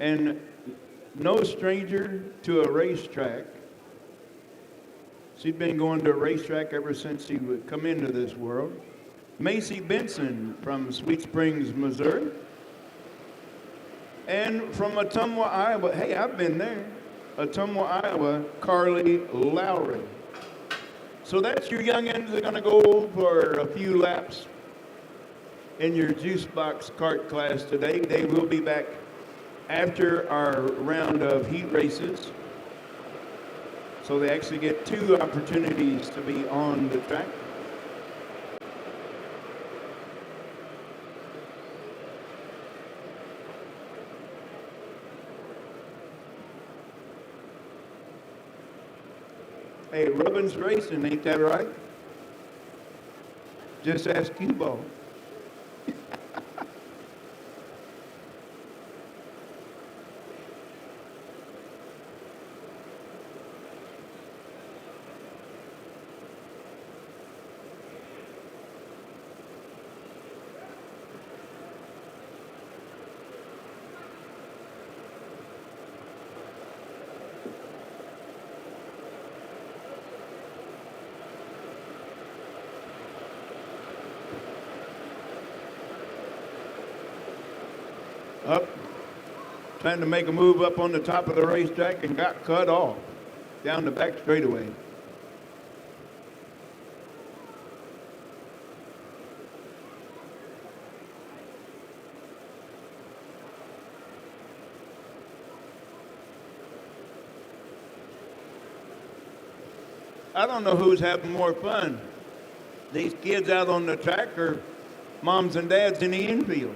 and no stranger to a racetrack. She's been going to a racetrack ever since she would come into this world. Macy Benson from Sweet Springs, Missouri. And from Ottumwa, Iowa, hey, I've been there. Ottumwa, Iowa, Carly Lowry. So that's your youngins. They're going to go for a few laps in your juice box kart class today. They will be back after our round of heat races. So they actually get 2 opportunities to be on the track. Hey, Rubbins Racing, ain't that right? Just ask Q-Ball. Up, trying to make a move up on the top of the racetrack and got cut off down the back straightaway. I don't know who's having more fun, these kids out on the track or moms and dads in the infield.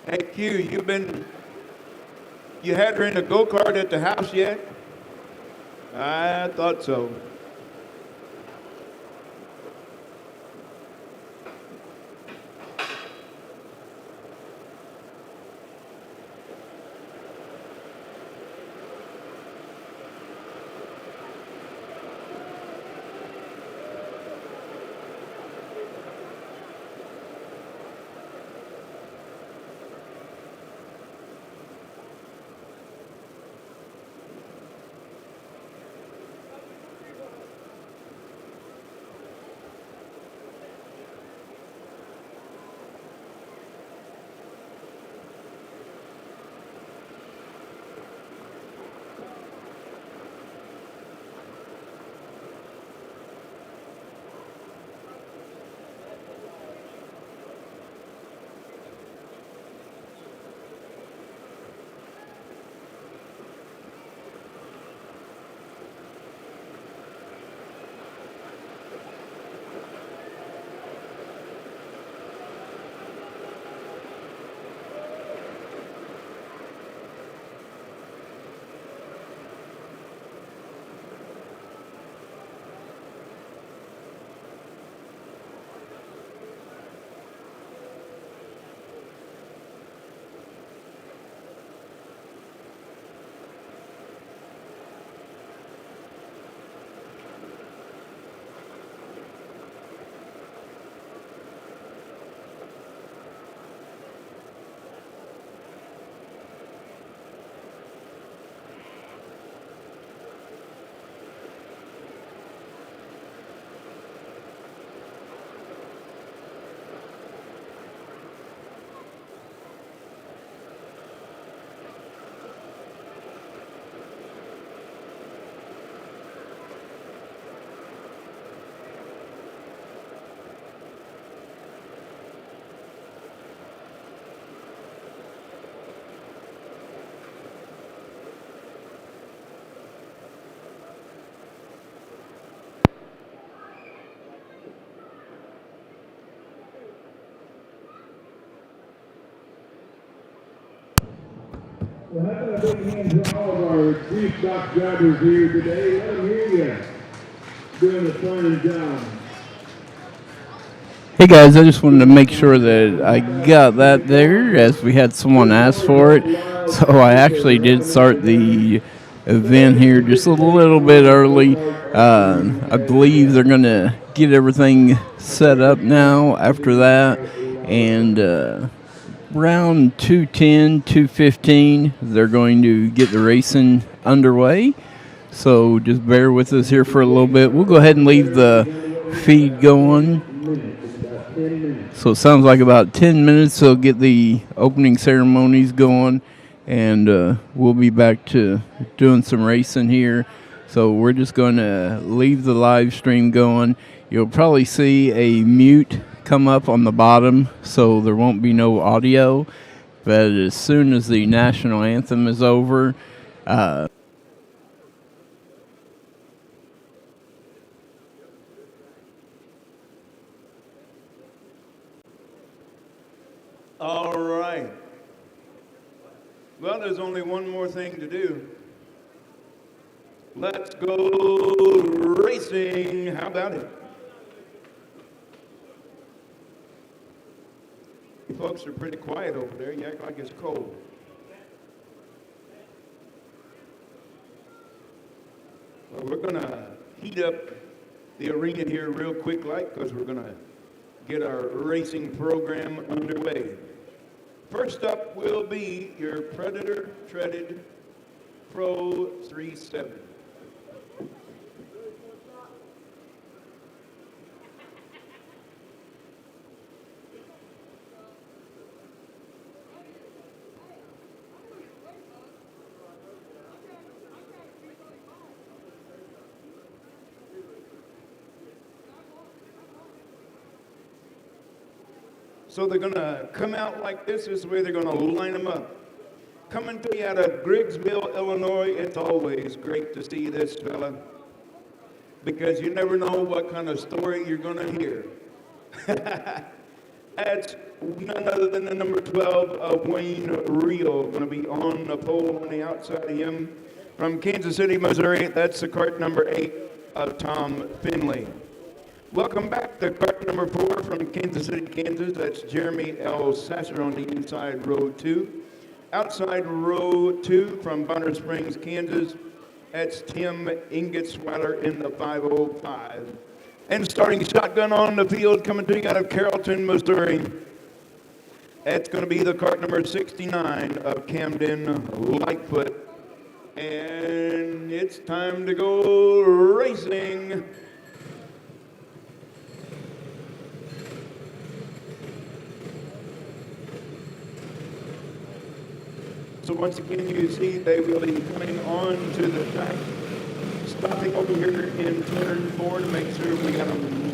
Hey Q, you had her in a go-kart at the house yet? I thought so. Well, how about a big hand for all of our three stock drivers here today? Let them hear you. Doing a fine job. Hey guys, I just wanted to make sure that I got that there as we had someone ask for it. So I actually did start the event here just a little bit early. I believe they're going to get everything set up now after that. And around 2:10, 2:15, they're going to get the racing underway. So just bear with us here for a little bit. We'll go ahead and leave the feed going. So it sounds like about 10 minutes they'll get the opening ceremonies going, and we'll be back to doing some racing here. So we're just going to leave the live stream going. You'll probably see a mute come up on the bottom, so there won't be no audio. But as soon as the national anthem is over, All right. Well, there's only one more thing to do. Let's go racing. How about it? You folks are pretty quiet over there. You act like it's cold. Well, we're going to heat up the arena here real quick like, because we're going to get our racing program underway. First up will be your Predator Treaded Pro 37. So they're going to come out like this. This is where they're going to line them up. Coming to you out of Griggsville, Illinois, it's always great to see this fella, because you never know what kind of story you're going to hear. That's none other than the number 12 of Wayne Reel, going to be on the pole on the outside of him. From Kansas City, Missouri, that's the cart number 8 of Tom Finley. Welcome back to cart number 4 from Kansas City, Kansas. That's Jeremy L. Sasser on the inside row 2. Outside row 2 from Bonner Springs, Kansas. That's Tim Ingertsweiler in the 505. And starting shotgun on the field, coming to you out of Carrollton, Missouri. That's going to be the cart number 69 of Camden Lightfoot. And it's time to go racing. So once again, you see they will be coming on to the track, stopping over here in turn 4 to make sure we got them.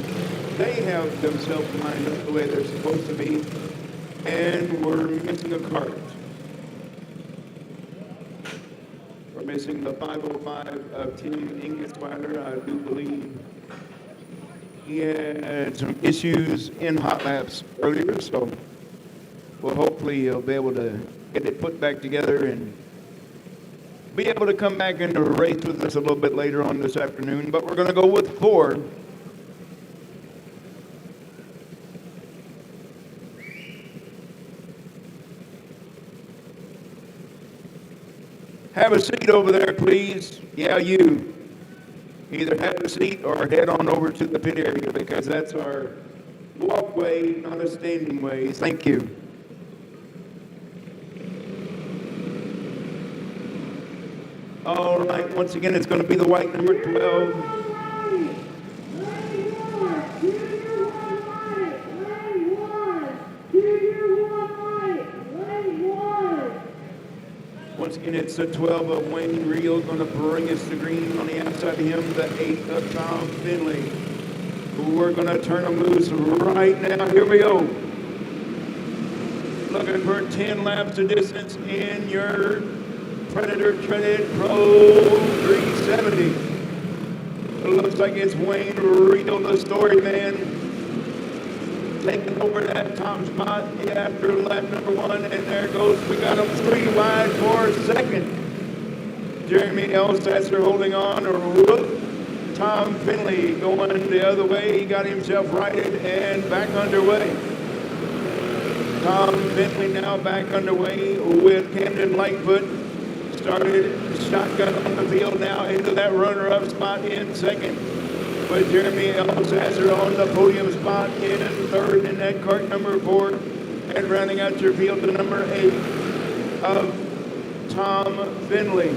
They have themselves lined up the way they're supposed to be, and we're missing a cart. We're missing the 505 of Tim Ingertsweiler. I do believe he had some issues in hot laps earlier, so well, hopefully he'll be able to get it put back together and be able to come back into a race with us a little bit later on this afternoon. But we're going to go with 4. Have a seat over there, please. Yeah, you. Either have a seat or head on over to the pit area, because that's our walkway, not a standing way. Thank you. All right, once again, it's going to be the white number 12. Once again, it's the 12 of Wayne Reel, going to bring us the green on the outside of him, the 8 of Tom Finley. We're going to turn them loose right now. Here we go. Looking for 10 laps of distance in your Predator Treaded Pro 370. It looks like it's Wayne Reel, the story man. taking over that top spot after lap number 1, and there goes, we got him 3 wide for second. Jeremy Elsasser holding on. Tom Finley going the other way. He got himself righted and back underway. Tom Finley now back underway with Camden Lightfoot. Started shotgun on the field now into that runner-up spot in second. But Jeremy Elsasser on the podium spot in third in that cart number 4. And rounding out your field, the number 8 of Tom Finley.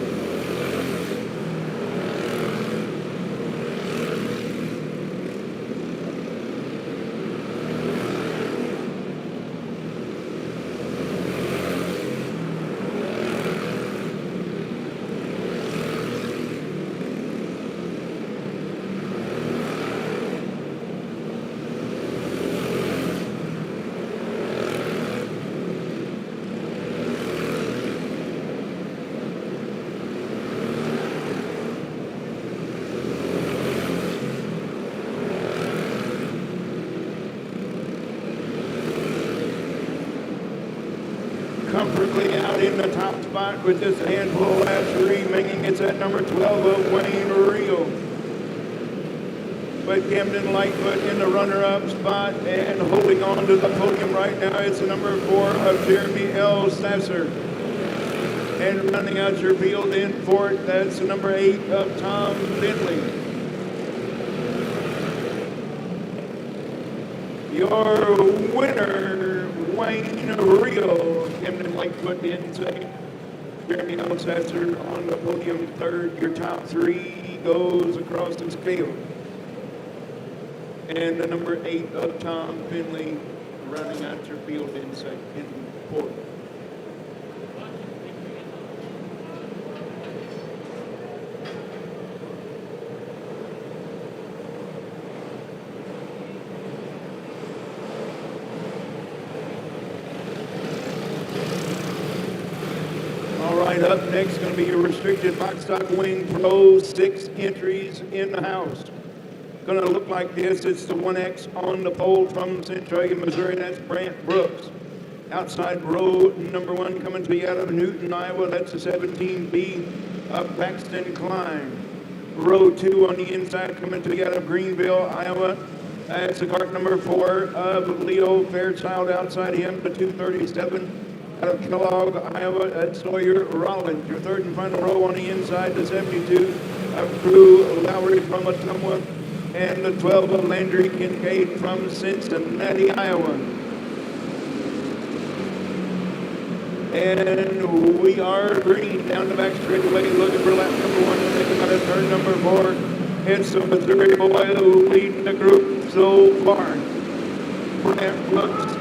Comfortably out in the top spot with this handful of laps making it at number 12 of Wayne Rio. But Camden Lightfoot in the runner-up spot and holding on to the podium right now. It's the number 4 of Jeremy Elsasser. And running out your field in fourth, that's the number 8 of Tom Finley. Your winner, Wayne Rio. Camden Lightfoot in second. Jeremy Elsasser on the podium third. Your top 3 goes across this field. And the number 8 of Tom Finley running out your field in second, in fourth. Up next going to be your restricted box stock wing pro, 6 entries in the house. Going to look like this. It's the 1X on the pole from Centralia, Missouri. That's Brant Brooks. Outside row number 1 coming to you out of Newton, Iowa. That's the 17B of Paxton Klein. Row 2 on the inside coming to you out of Greenville, Iowa. That's the cart number 4 of Leo Fairchild. Outside him, the 237. Out of Kellogg, Iowa, at Sawyer Rollins. Your third and final row on the inside, the 72 of Crew Lowry from Ottumwa, and the 12 of Landry Kincaid from Cincinnati, Iowa. And we are green down the back straightaway, looking for lap number 1, taking out of turn number 4. It's the Missouri boy who leading the group so far. Brant Brooks.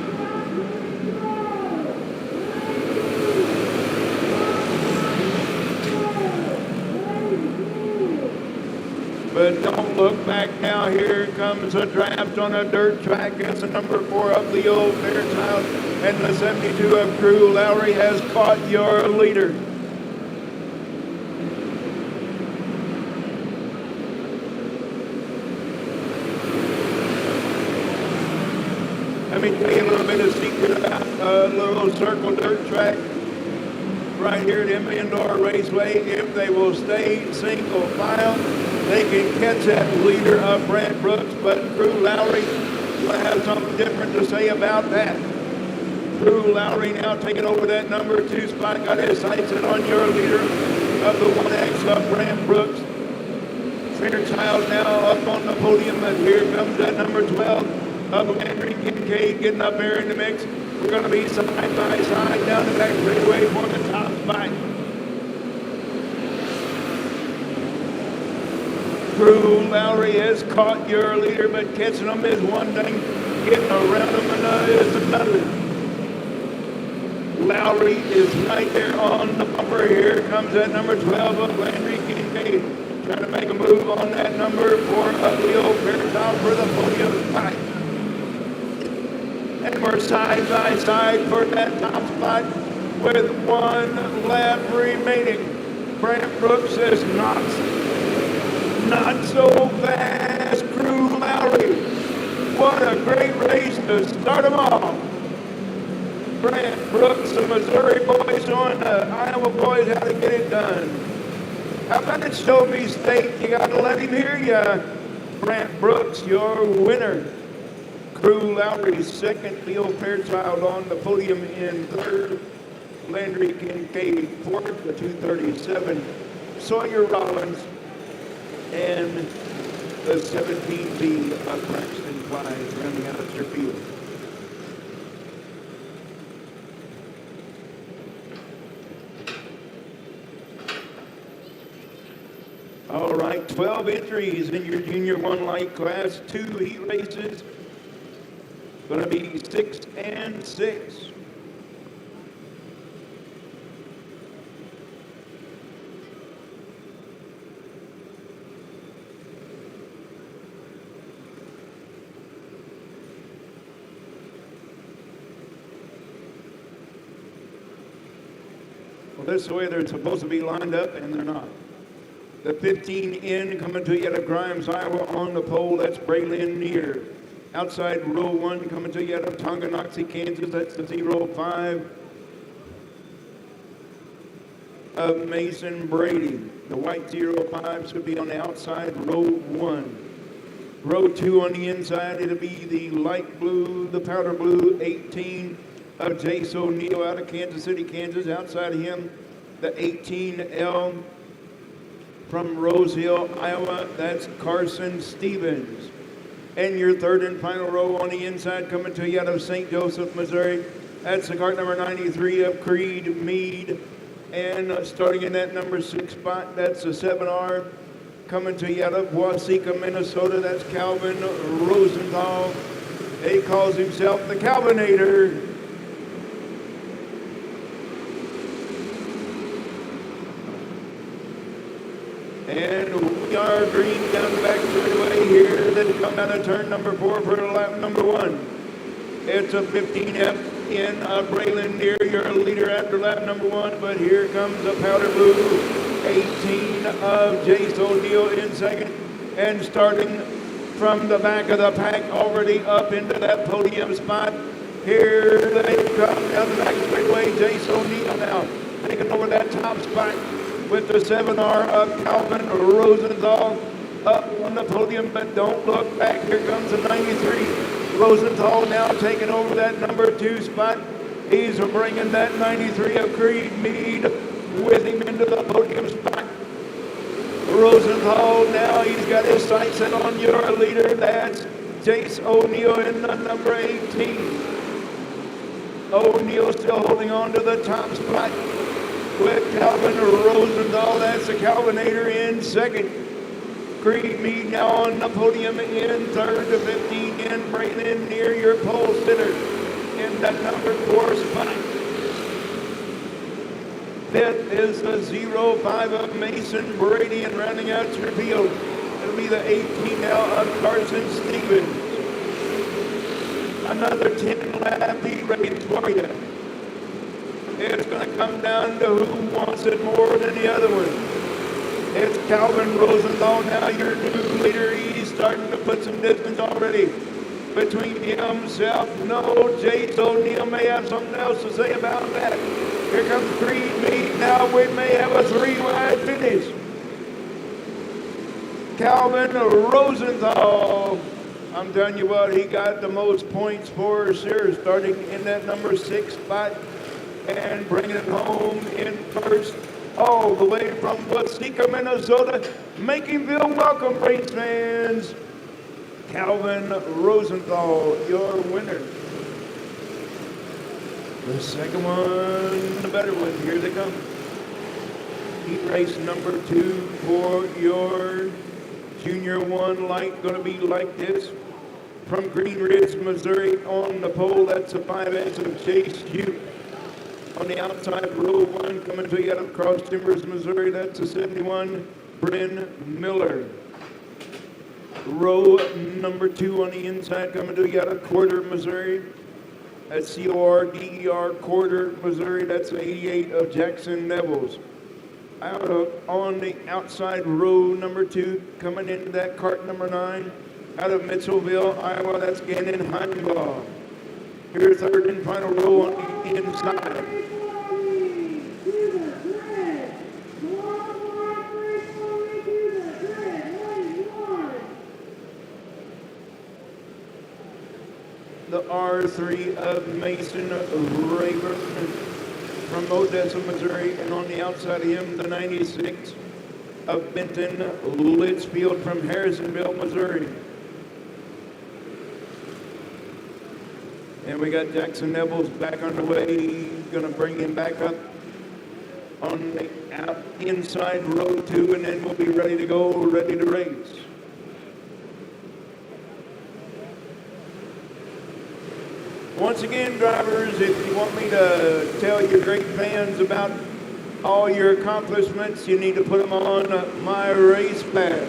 But don't look back now. Here comes a draft on a dirt track. It's the number 4 of Leo Fairchild. And the 72 of Crew Lowry has caught your leader. Let me tell you a little bit of secret about a little circle dirt track right here at M. Indoor Raceway. If they will stay single file, they can catch that leader of Brant Brooks, but Crew Lowry will have something different to say about that. Crew Lowry now taking over that number 2 spot, got his sights set on your leader of the 1X of Brant Brooks. Fairchild now up on the podium, and here comes that number 12 of Landry Kincaid getting up there in the mix. We're going to be side by side down the back straightaway for the top spot. Crew Lowry has caught your leader, but catching them is one thing, getting around them is another. Lowry is right there on the bumper. Here comes that number 12 of Landry Kincaid, trying to make a move on that number 4 of Leo Fairchild for the podium spot. And we're side by side for that top spot with 1 lap remaining. Brant Brooks is not so fast. Crew Lowry. What a great race to start them off. Brant Brooks, the Missouri boys showing the Iowa boys how to get it done. How about it, Shelby State? You got to let him hear ya. Brant Brooks, your winner. Crew Lowry, second. Leo Fairchild on the podium in third. Landry Kincaid, fourth, the 237. Sawyer Rollins, and the 17B of Braxton Clyde rounding out your field. All right, 12 entries in your Junior 1 light class, 2 heat races. Going to be 6 and 6. Well, this is the way they're supposed to be lined up, and they're not. The 15 in coming to you out of Grimes, Iowa on the pole. That's Braylon Neer. Outside row 1 coming to you out of Tonganoxie, Kansas. That's the 05 of Mason Brady. The white 05 should be on the outside row 1. Row 2 on the inside, it'll be the light blue, the powder blue 18 of Jace O'Neill out of Kansas City, Kansas. Outside of him, the 18L from Rose Hill, Iowa, that's Carson Stevens. And your third and final row on the inside coming to you out of St. Joseph, Missouri. That's the cart number 93 of Creed Mead. And starting in that number 6 spot, that's the 7R coming to you out of Waseca, Minnesota. That's Calvin Rosenthal. He calls himself the Calvinator. And we are green down the back straightaway here. Then come out of turn number 4 for lap number 1. It's a 15F in Braylon Neer, your leader after lap number 1. But here comes the powder blue 18 of Jace O'Neill in second. And starting from the back of the pack, already up into that podium spot. Here they come down the back straightaway. Jace O'Neill now taking over that top spot with the 7R of Calvin Rosenthal up on the podium, but don't look back. Here comes the 93. Rosenthal now taking over that number 2 spot. He's bringing that 93 of Creed Mead with him into the podium spot. Rosenthal now, he's got his sights set on your leader. That's Jace O'Neill in the number 18. O'Neill still holding on to the top spot with Calvin Rosenthal. That's the Calvinator in second. Creed Mead now on the podium in third. To 15 in Braylon Neer, your pole sitter in that number 4 spot. Fifth is the 05 of Mason Brady, and rounding out your field, it'll be the 18 now of Carson Stevens. Another 10 lap heat race for you. It's going to come down to who wants it more than the other one. It's Calvin Rosenthal now, your new leader. He's starting to put some distance already between himself. No, Jace O'Neill may have something else to say about that. Here comes Creed Mead. Now we may have a 3-wide finish. Calvin Rosenthal. I'm telling you what, he got the most points for sure, starting in that number 6 spot. And bringing it home in first, all the way from Waseca, Minnesota. Make him feel welcome, race fans. Calvin Rosenthal, your winner. The second one, the better one. Here they come. Heat race number 2 for your Junior 1 light. Going to be like this. From Green Ridge, Missouri on the pole, that's the 5S of Chase Hugh. On the outside, row 1 coming to you out of Cross Timbers, Missouri. That's the 71, Bryn Miller. Row number 2 on the inside coming to you out of Corder, Missouri. That's C-O-R-D-E-R, Corder, Missouri. That's the 88 of Jackson Nevels. On the outside, row number 2 coming into that cart number 9 out of Mitchellville, Iowa. That's Gannon Heimbaugh. Your third and final row on the inside. The R3 of Mason Rayburn from Odessa, Missouri, and on the outside of him, the 96 of Benton Litchfield from Harrisonville, Missouri. And we got Jackson Neville's back underway, gonna bring him back up on the inside row 2, and then we'll be ready to go, ready to race. Once again, drivers, if you want me to tell your great fans about all your accomplishments, you need to put them on my race pass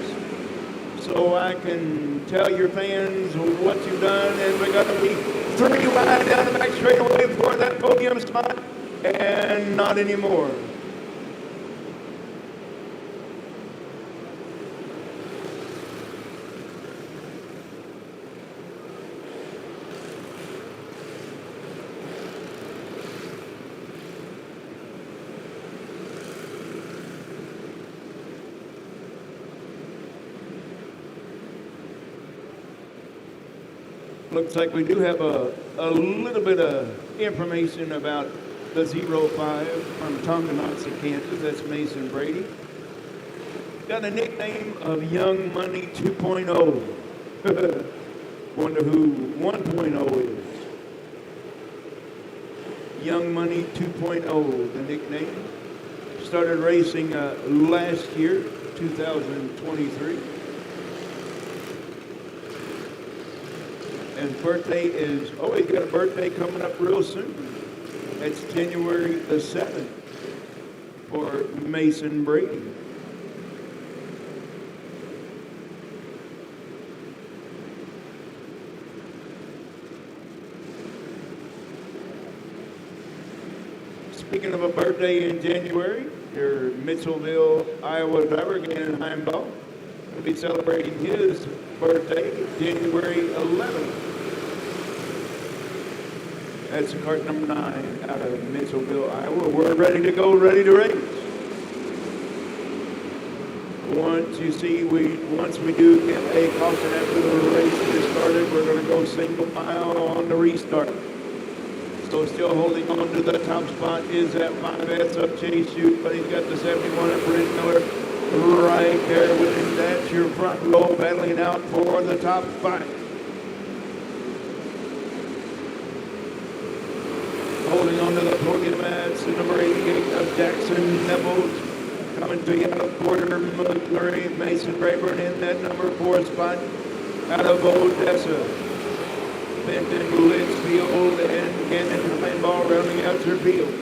so I can tell your fans what you've done. And we're going to be 3 wide down the back straightaway for that podium spot, and not anymore. Looks like we do have a little bit of information about the 05 from Tonganoxie, Kansas. That's Mason Brady. Got a nickname of Young Money 2.0. Wonder who 1.0 is. Young Money 2.0, the nickname. Started racing last year, 2023. And birthday is, he's got a birthday coming up real soon. It's January the 7th for Mason Brady. Speaking of a birthday in January, your Mitchellville, Iowa driver, Gannon Heimdahl, will be celebrating his birthday January 11th. That's Kart number 9 out of Mitchellville, Iowa. We're ready to go, ready to race. Once we do get a caution after the race is started, we're going to go single file on the restart. So still holding on to the top spot is that 5S of Chase Shoot, but he's got the 71 of Brent Miller right there with him. That's your front row battling out for the top 5. Holding on to the podium, that's the number 88 of Jackson Neville. Coming to you out of Porter, Missouri, Mason Rayburn in that number 4 spot out of Odessa. Benton Litchfield and Gannon Heimdahl rounding out your field.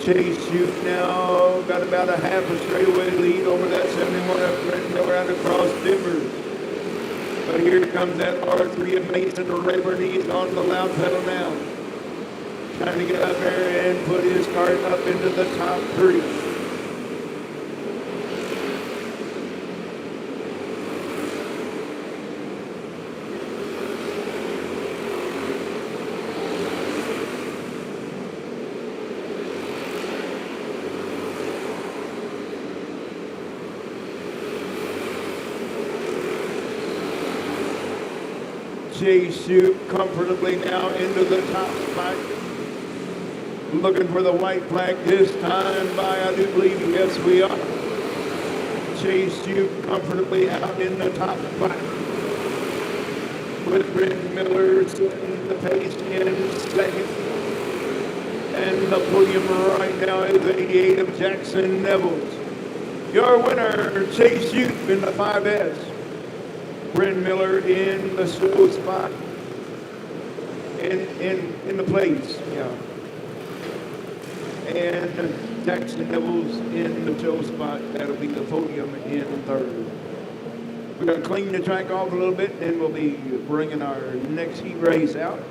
Chase Shoot now got about a half a straightaway lead over that 71 of Brent Miller out across Denver. But here comes that R3 of Mason Rayburn. He's on the loud pedal now. Trying to get up there and put his cart up into the top 3. Chase Shoot comfortably now into the top spot. Looking for the white flag this time by, I do believe, yes we are. Chase Shoot comfortably out in the top spot. With Brent Miller setting the pace in second. And the podium right now is 88 of Jackson Neville. Your winner, Chase Shoot in the 5S. Brent Miller in the slow spot, in the place, yeah. And Jackson Neville's in the show spot. That'll be the podium in 3rd. We're going to clean the track off a little bit, and we'll be bringing our next heat race out.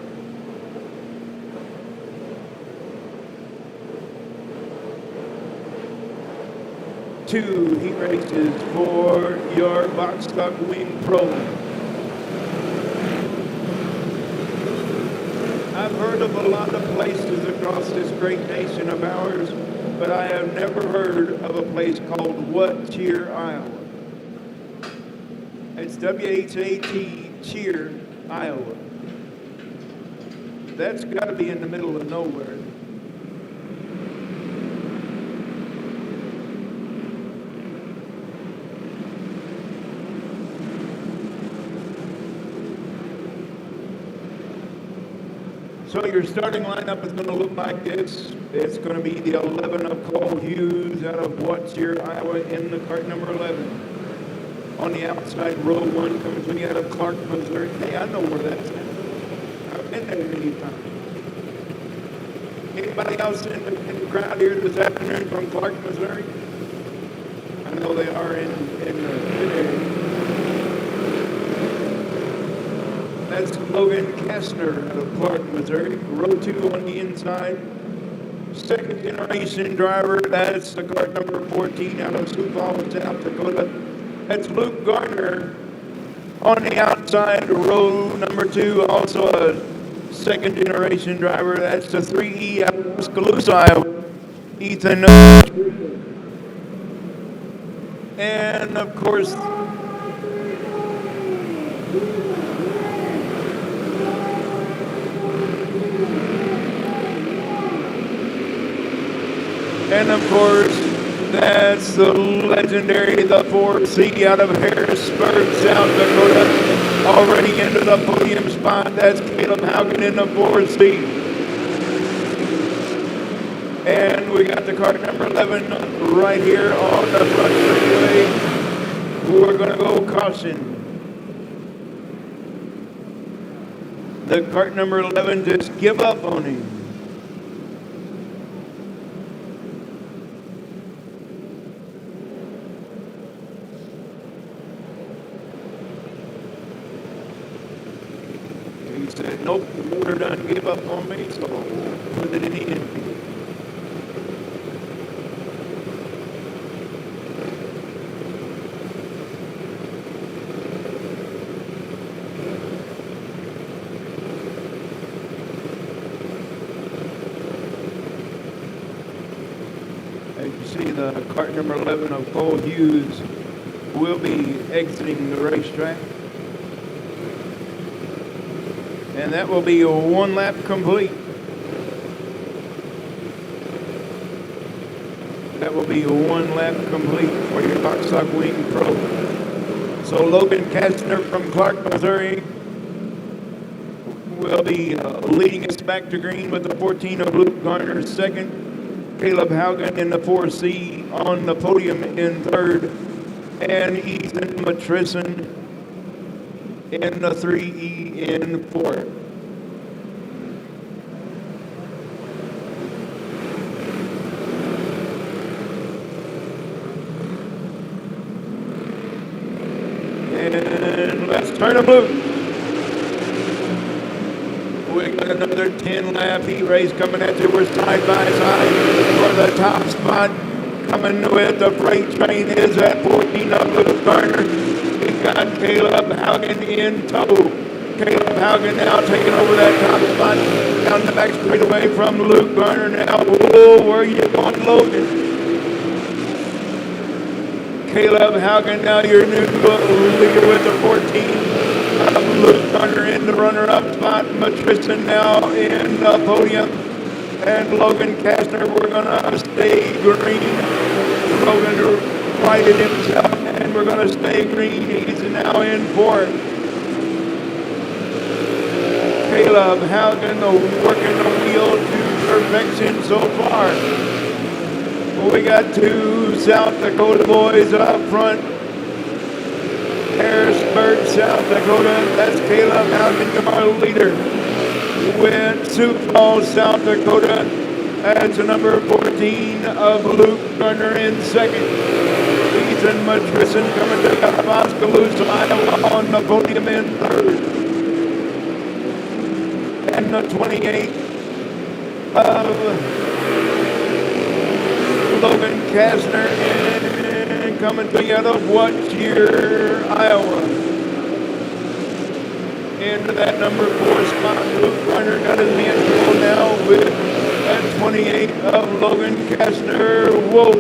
Two heat races for your Box Stock Wing Pro. heard of a lot of places across this great nation of ours, but I have never heard of a place called What Cheer, Iowa. It's W-H-A-T, Cheer, Iowa. That's got to be in the middle of nowhere. So your starting lineup is going to look like this. It's going to be the 11 of Cole Hughes out of What Cheer, Iowa in the cart number 11. On the outside, row 1 coming to me out of Clark, Missouri. Hey, I know where that's at. I've been there many times. Anybody else in the crowd here this afternoon from Clark, Missouri? I know they are in the area. That's Logan Kastner out of Clark, Missouri. Row 2 on the inside. Second generation driver, that's the cart number 14 out of Sioux Falls, South Dakota. That's Luke Garner on the outside, row number 2, also a second generation driver. That's the 3E out of Tuscaloosa, Iowa, Ethan. And of course, that's the legendary, the 4C out of Harrisburg, South Dakota, already into the podium spot. That's Caleb Haugen in the 4C. And we got the cart number 11 right here on the front straightaway. We're going to go caution. The cart number 11 just give up on him. He said, nope, the motor done give up on me, so put it in the infield. As you see, the cart number 11 of Cole Hughes will be exiting the racetrack. And that will be 1 lap complete. That will be 1 lap complete for your Boxlock Wing Pro. So Logan Kastner from Clark, Missouri will be leading us back to green with the 14 of Luke Garner second. Caleb Haugen in the 4C on the podium in third. And Ethan Matrison in the 3E in fourth. And let's turn them loose. We got another 10-lap heat race coming at you. We're side by side for the top spot. Coming with the freight train is at 14 of Luke Garner. We got Caleb Haugen in tow. Caleb Haugen now taking over that top spot. Down the back straightaway from Luke Garner now. Whoa, where are you going, Logan? Caleb Haugen now your new leader with the 14. Luke Garner in the runner-up spot. Matrison now in the podium. And Logan Kastner, we're going to stay green. Logan righted himself, and we're going to stay green. He's now in fourth. Caleb Haugen working the wheel to perfection so far. We got 2 South Dakota boys up front. Harrisburg, South Dakota. That's Caleb Haugen, our leader. With Sioux Falls, South Dakota. That's the number 14 of Luke Garner in second. Ethan Matrison coming to out of Oskaloosa, Iowa on the podium in third. And the 28 of Logan Kastner and coming to you out of What Cheer, Iowa into that number 4 spot. Luke Garner got his hands full now with that 28 of Logan Kastner. Whoa!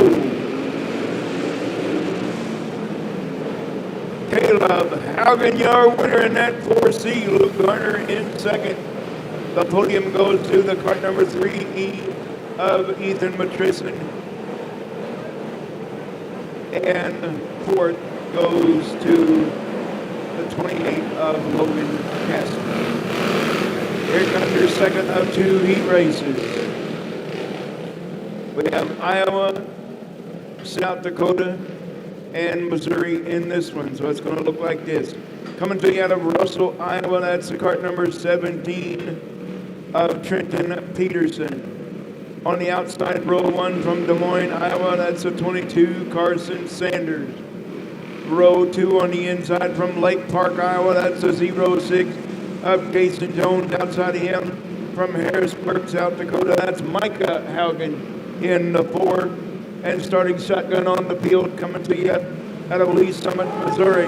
Caleb Haugen, your winner in that 4C. Luke Garner in second. The podium goes to the cart number 3E of Ethan Matrison. And fourth goes to the 28 of Logan Kastner. Here comes your second of 2 heat races. We have Iowa, South Dakota, and Missouri in this one. So it's going to look like this. Coming to you out of Russell, Iowa, that's the cart number 17 of Trenton Peterson. On the outside, row 1 from Des Moines, Iowa, that's a 22, Carson Sanders. Row 2 on the inside from Lake Park, Iowa, that's a 06 of Jason Jones. Outside of him from Harrisburg, South Dakota, that's Micah Haugen in the 4. And starting shotgun on the field, coming to you out of Lee Summit, Missouri.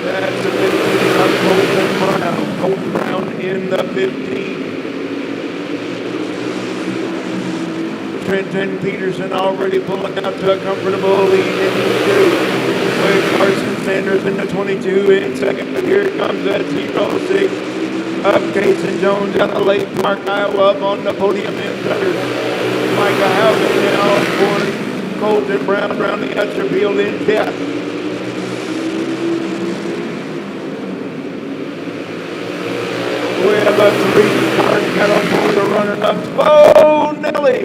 That's the 15 of Colton Brown. Colton Brown in the 15. Trenton Peterson already pulling out to a comfortable lead in the 2. With Carson Sanders in the 22 in second. But here comes that 06 of Jason Jones out of Lake Park, Iowa, up on the podium in third. Micah Haugen now in fourth. Colton Brown rounding out your field in fifth. We have a 3-car kettle for the runner-up. Oh, Nelly!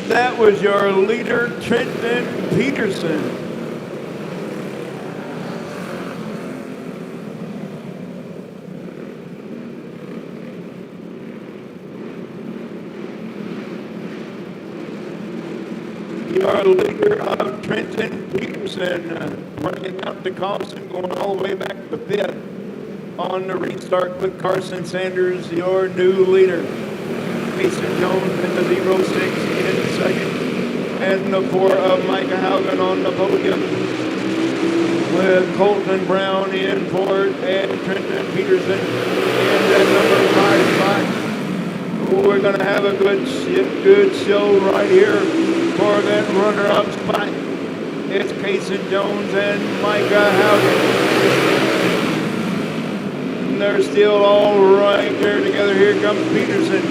That was your leader, Trenton Peterson. Your leader of Trenton Peterson, running out to Carson, going all the way back to 5th. On the restart with Carson Sanders, your new leader. Mason Jones in the 06 in second. And the 4 of Micah Haugen on the podium. With Colton Brown in fourth and Trenton Peterson in that number 5 spot. We're going to have a good show right here for that runner-up spot. It's Cason Jones and Micah Haugen. They're still all right there together. Here comes Peterson.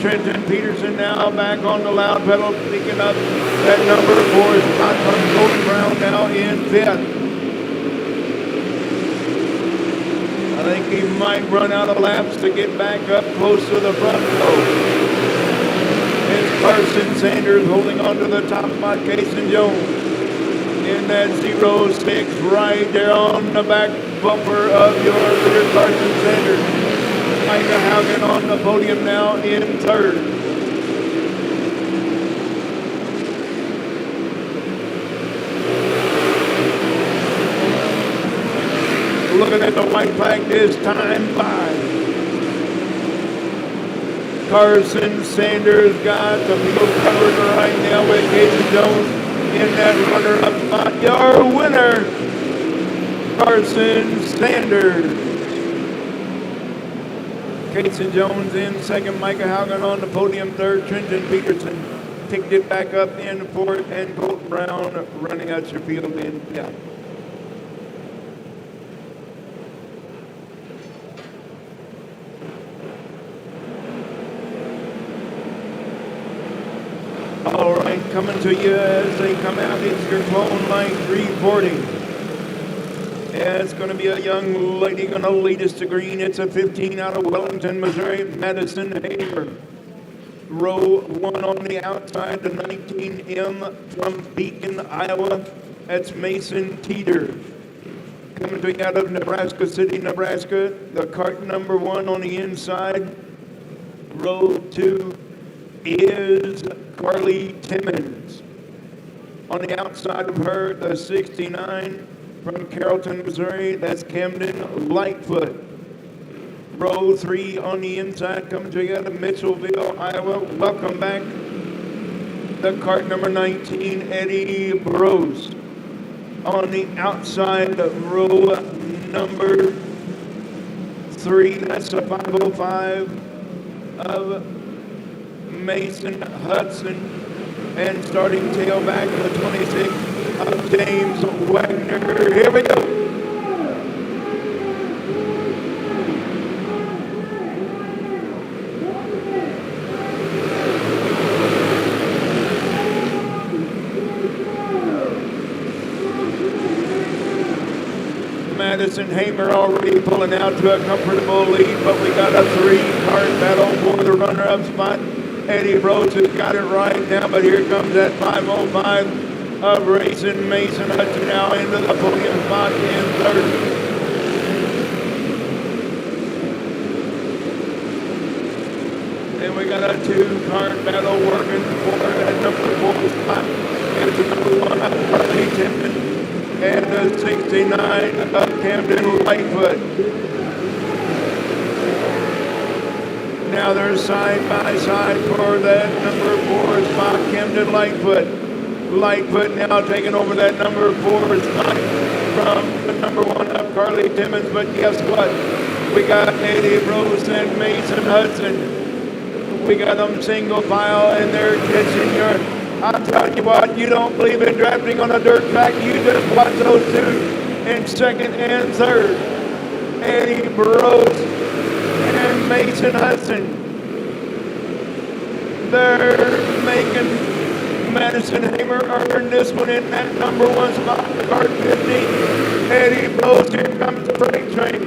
Trenton Peterson now back on the loud pedal, picking up that number 4 spot from Colton Brown now in 5th. I think he might run out of laps to get back up close to the front row. It's Carson Sanders holding on to the top spot, Cason Jones. In that 06 right there on the back bumper of your leader, Carson Sanders. Micah Haugen on the podium now in third. Looking at the white flag this time by. Carson Sanders got the field covered right now with Cason Jones in that runner-up spot. Your winner, Carson Sanders. Cason Jones in second, Micah Haugen on the podium third, Trenton Peterson picked it back up in fourth, and Colton Brown running out your field in fifth. All right, coming to you as they come out, it's your clone line 340. Yeah, it's going to be a young lady going to lead us to green. It's a 15 out of Wellington, Missouri, Madison Hamer. Row 1 on the outside, the 19M from Beacon, Iowa. That's Mason Teeter. Coming to you out of Nebraska City, Nebraska. The cart number 1 on the inside. Row 2 is Carly Timmons. On the outside of her, the 69 from Carrollton, Missouri, that's Camden Lightfoot. Row 3 on the inside coming together, Mitchellville, Iowa. Welcome back. The cart number 19, Eddie Burrows. On the outside, row number 3, that's a 505 of Mason Hudson. And starting tailback, the 26 of James Wagner. Here we go. Madison Hamer already pulling out to a comfortable lead, but we got a 3-cart battle for the runner-up spot. Eddie Rhodes has got it right now, but here comes that 505 of racing Mason Hudson now into the podium spot in third. And we got a 2-cart battle working for that number 4 spot. It's the number 1 of Harley Timpton and the 69 of Camden Lightfoot. Now they're side by side for that number 4 spot, Camden Lightfoot. Lightfoot now taking over that number 4 spot from the number 1 of Carly Timmons. But guess what? We got Eddie Rose and Mason Hudson. We got them single file and they're catching your... I'm telling you what, you don't believe in drafting on a dirt track, you just watch those two in second and third. Eddie Burrows and Mason Hudson. They're making Madison Hamer earn this one in that number 1 spot, the cart 15. Eddie Burrows, here comes the freight train.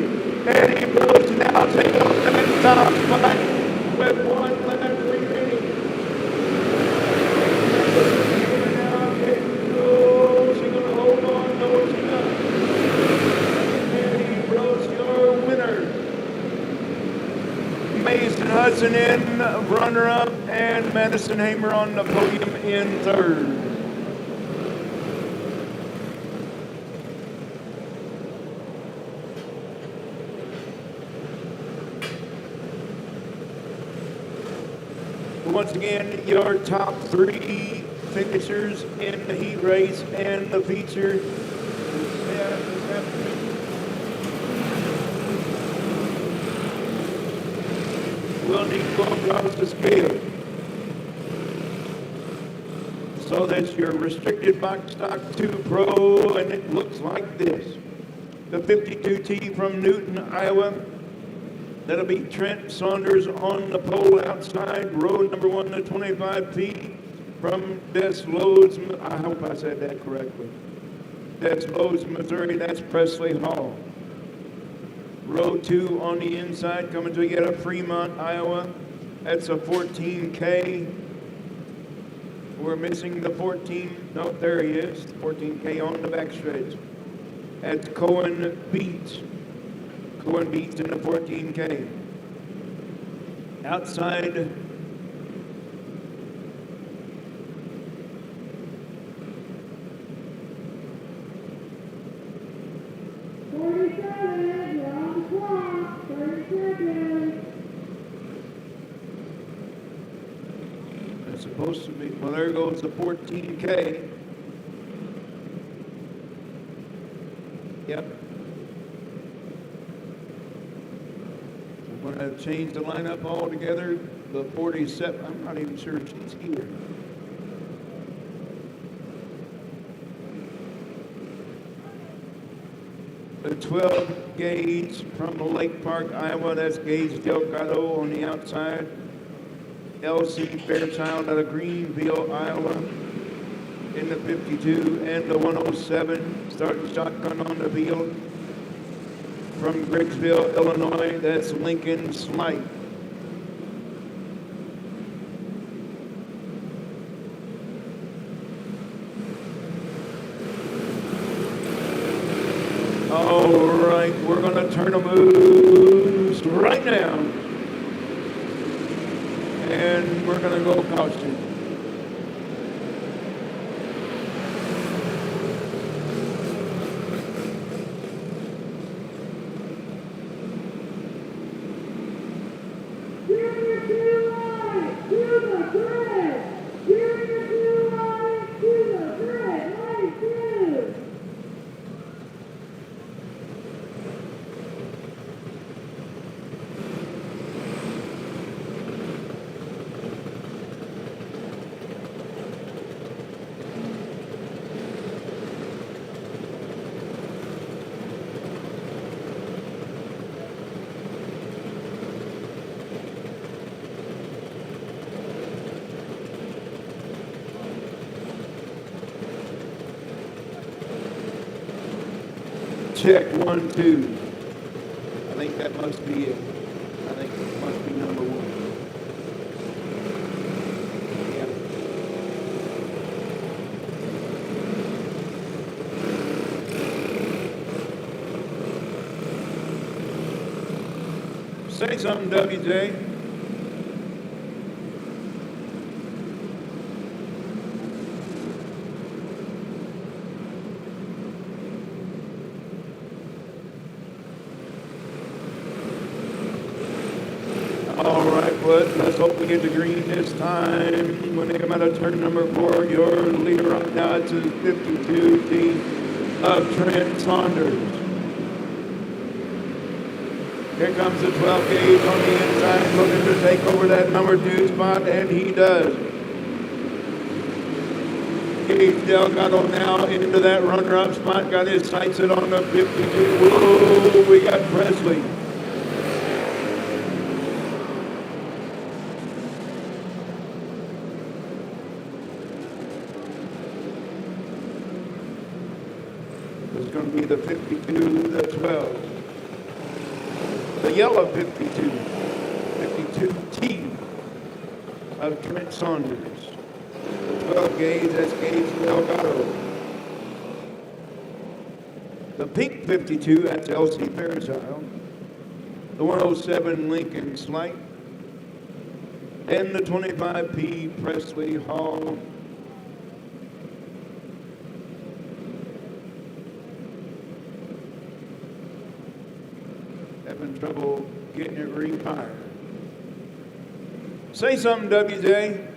Eddie Burrows now taking off that top spot with 1 lap remaining. Mason Hudson in runner-up and Madison Hamer on the podium in third. Once again, your top 3 finishers in the heat race and the feature. Will need to go across the scale. So that's your restricted box stock 2 Pro, and it looks like this. The 52T from Newton, Iowa. That'll be Trent Saunders on the pole outside. Road number 1 to 25 feet from Des Loads. I hope I said that correctly. Des Loads, Missouri. That's Presley Hall. Row 2 on the inside, coming to get a Fremont, Iowa. That's a 14K. We're missing the 14. No, there he is. 14K on the backstretch. That's Cohen Beats. Cohen Beats in the 14K. Outside. It's supposed to be, well, there goes the 14K. Yep. We're going to change the lineup altogether. The 47, I'm not even sure she's here. The 12 gauge from Lake Park, Iowa. That's Gage Delgado on the outside. LC Fairchild out of Greenville, Iowa in the 52, and the 107 starting shotgun on the field from Griggsville, Illinois. That's Lincoln Slight. All right, we're going to turn them loose right now. And we're going to go caution. check, 1, 2. I think that must be it. I think it must be number 1. Yeah. Say something, WJ. All right, but let's hope we get the green this time. When they come out of turn number 4, your leader right now is 52 team of Trent Saunders. Here comes the 12 gauge on the inside, looking to take over that number 2 spot, and he does. Gage Delgado now into that runner-up spot, got his sights set on the 52. Whoa, we got Presley. It's going to be the 52, the 12. The yellow 52. 52T of Trent Saunders. The 12 gauge, that's Gage Delgado. The pink 52, that's LC Fairchild. The 107 Lincoln Slight. And the 25P Presley Hall. Having trouble getting it refired. Say something, WJ.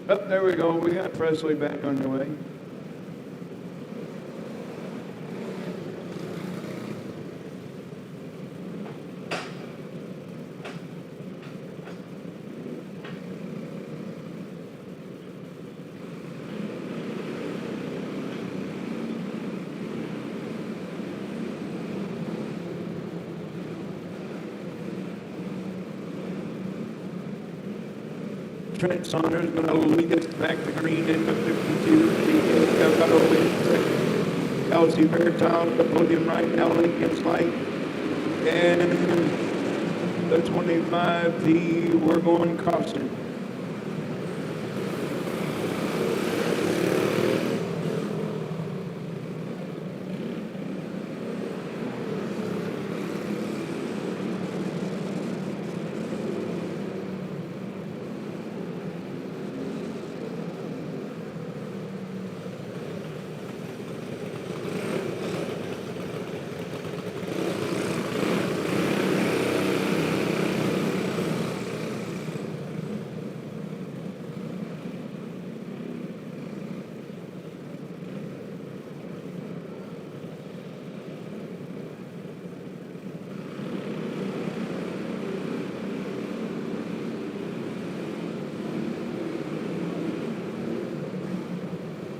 Oh, there we go. We got Presley back on the way. Trent Saunders going to lead us back to green into 52. Delgado in second. LC Fairchild, the podium right now, Lincoln Slight. And the 25P, we're going caution.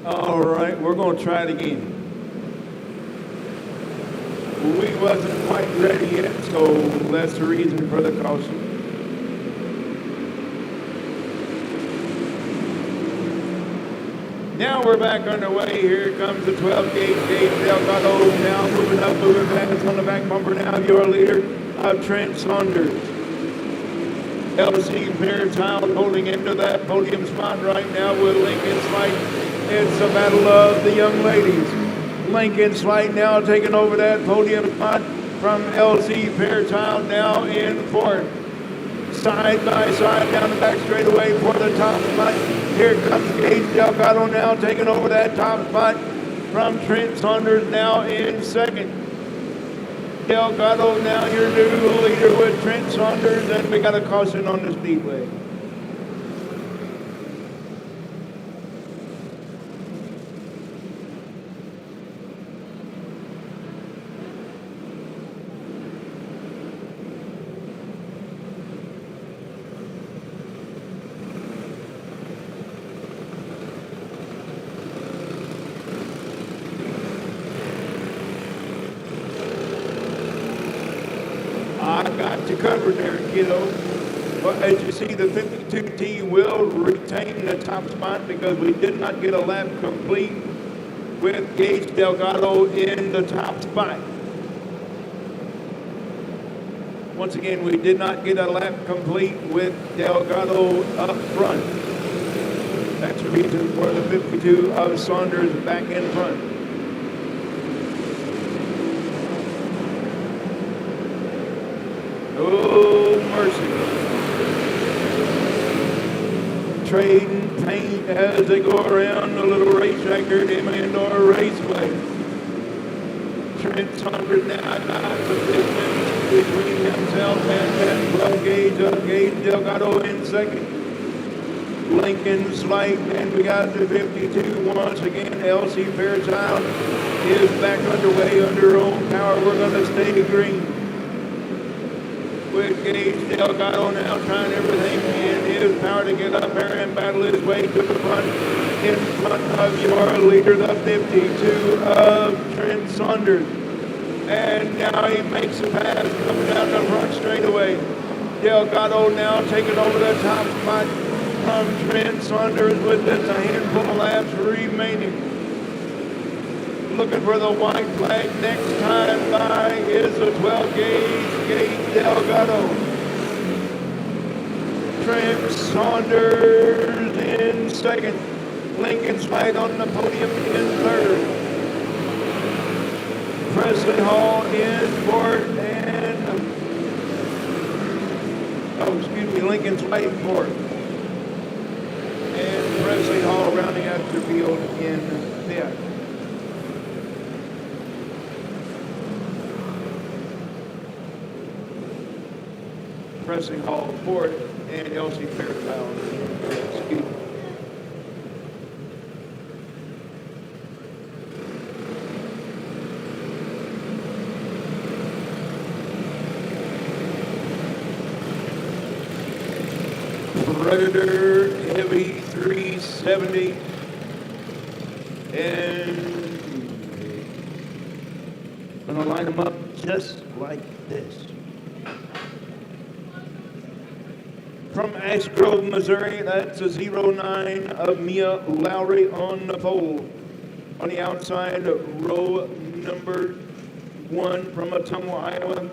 All right, we're going to try it again. We wasn't quite ready yet, so that's the reason for the caution. Now we're back underway. Here comes the 12 gauge Delgado now moving up, moving fast on the back bumper now. Your leader of Trent Saunders. LC Fairchild holding into that podium spot right now with Lincoln Slight. It's a battle of the young ladies. Lincoln Slight now taking over that podium spot from LC Fairchild now in fourth. Side by side down the back straightaway for the top spot. Here comes Gage Delgado now taking over that top spot from Trent Saunders now in second. Delgado now your new leader with Trent Saunders, and we got a caution on the speedway. you covered there, kiddo. But as you see, the 52T will retain the top spot because we did not get a lap complete with Gage Delgado in the top spot. Once again, we did not get a lap complete with Delgado up front. That's the reason for the 52 of Saunders back in front. Oh, mercy. Trading paint as they go around the little racetrack here at Indoor Raceway. Trent Saunders now got the distance between himself and that 12 gauge of Gage Delgado in second. Lincoln Slight, and we got the 52 once again. Elsie Fairchild is back underway under her own power. We're going to stay green. With Gage Delgado now trying everything in his power to get up there and battle his way to the front. In front of your leader, the 52 of Trent Saunders. And now he makes a pass coming down the front straightaway. Delgado now taking over the top spot from Trent Saunders with just a handful of laps remaining. Looking for the white flag. Next time by is the 12 gauge Gage Delgado. Trent Saunders in second. Lincoln Slide on the podium in third. Presley Hall in fourth and Lincoln Slide fourth. And Presley Hall rounding out the field in fifth. Presley Hall fourth and Elsie Fairchild. Excuse me. Predator Heavy 370 and gonna line them up just like this. From Ash Grove, Missouri, that's a 09 of Mia Lowry on the pole. On the outside, row number 1 from Ottumwa, Iowa,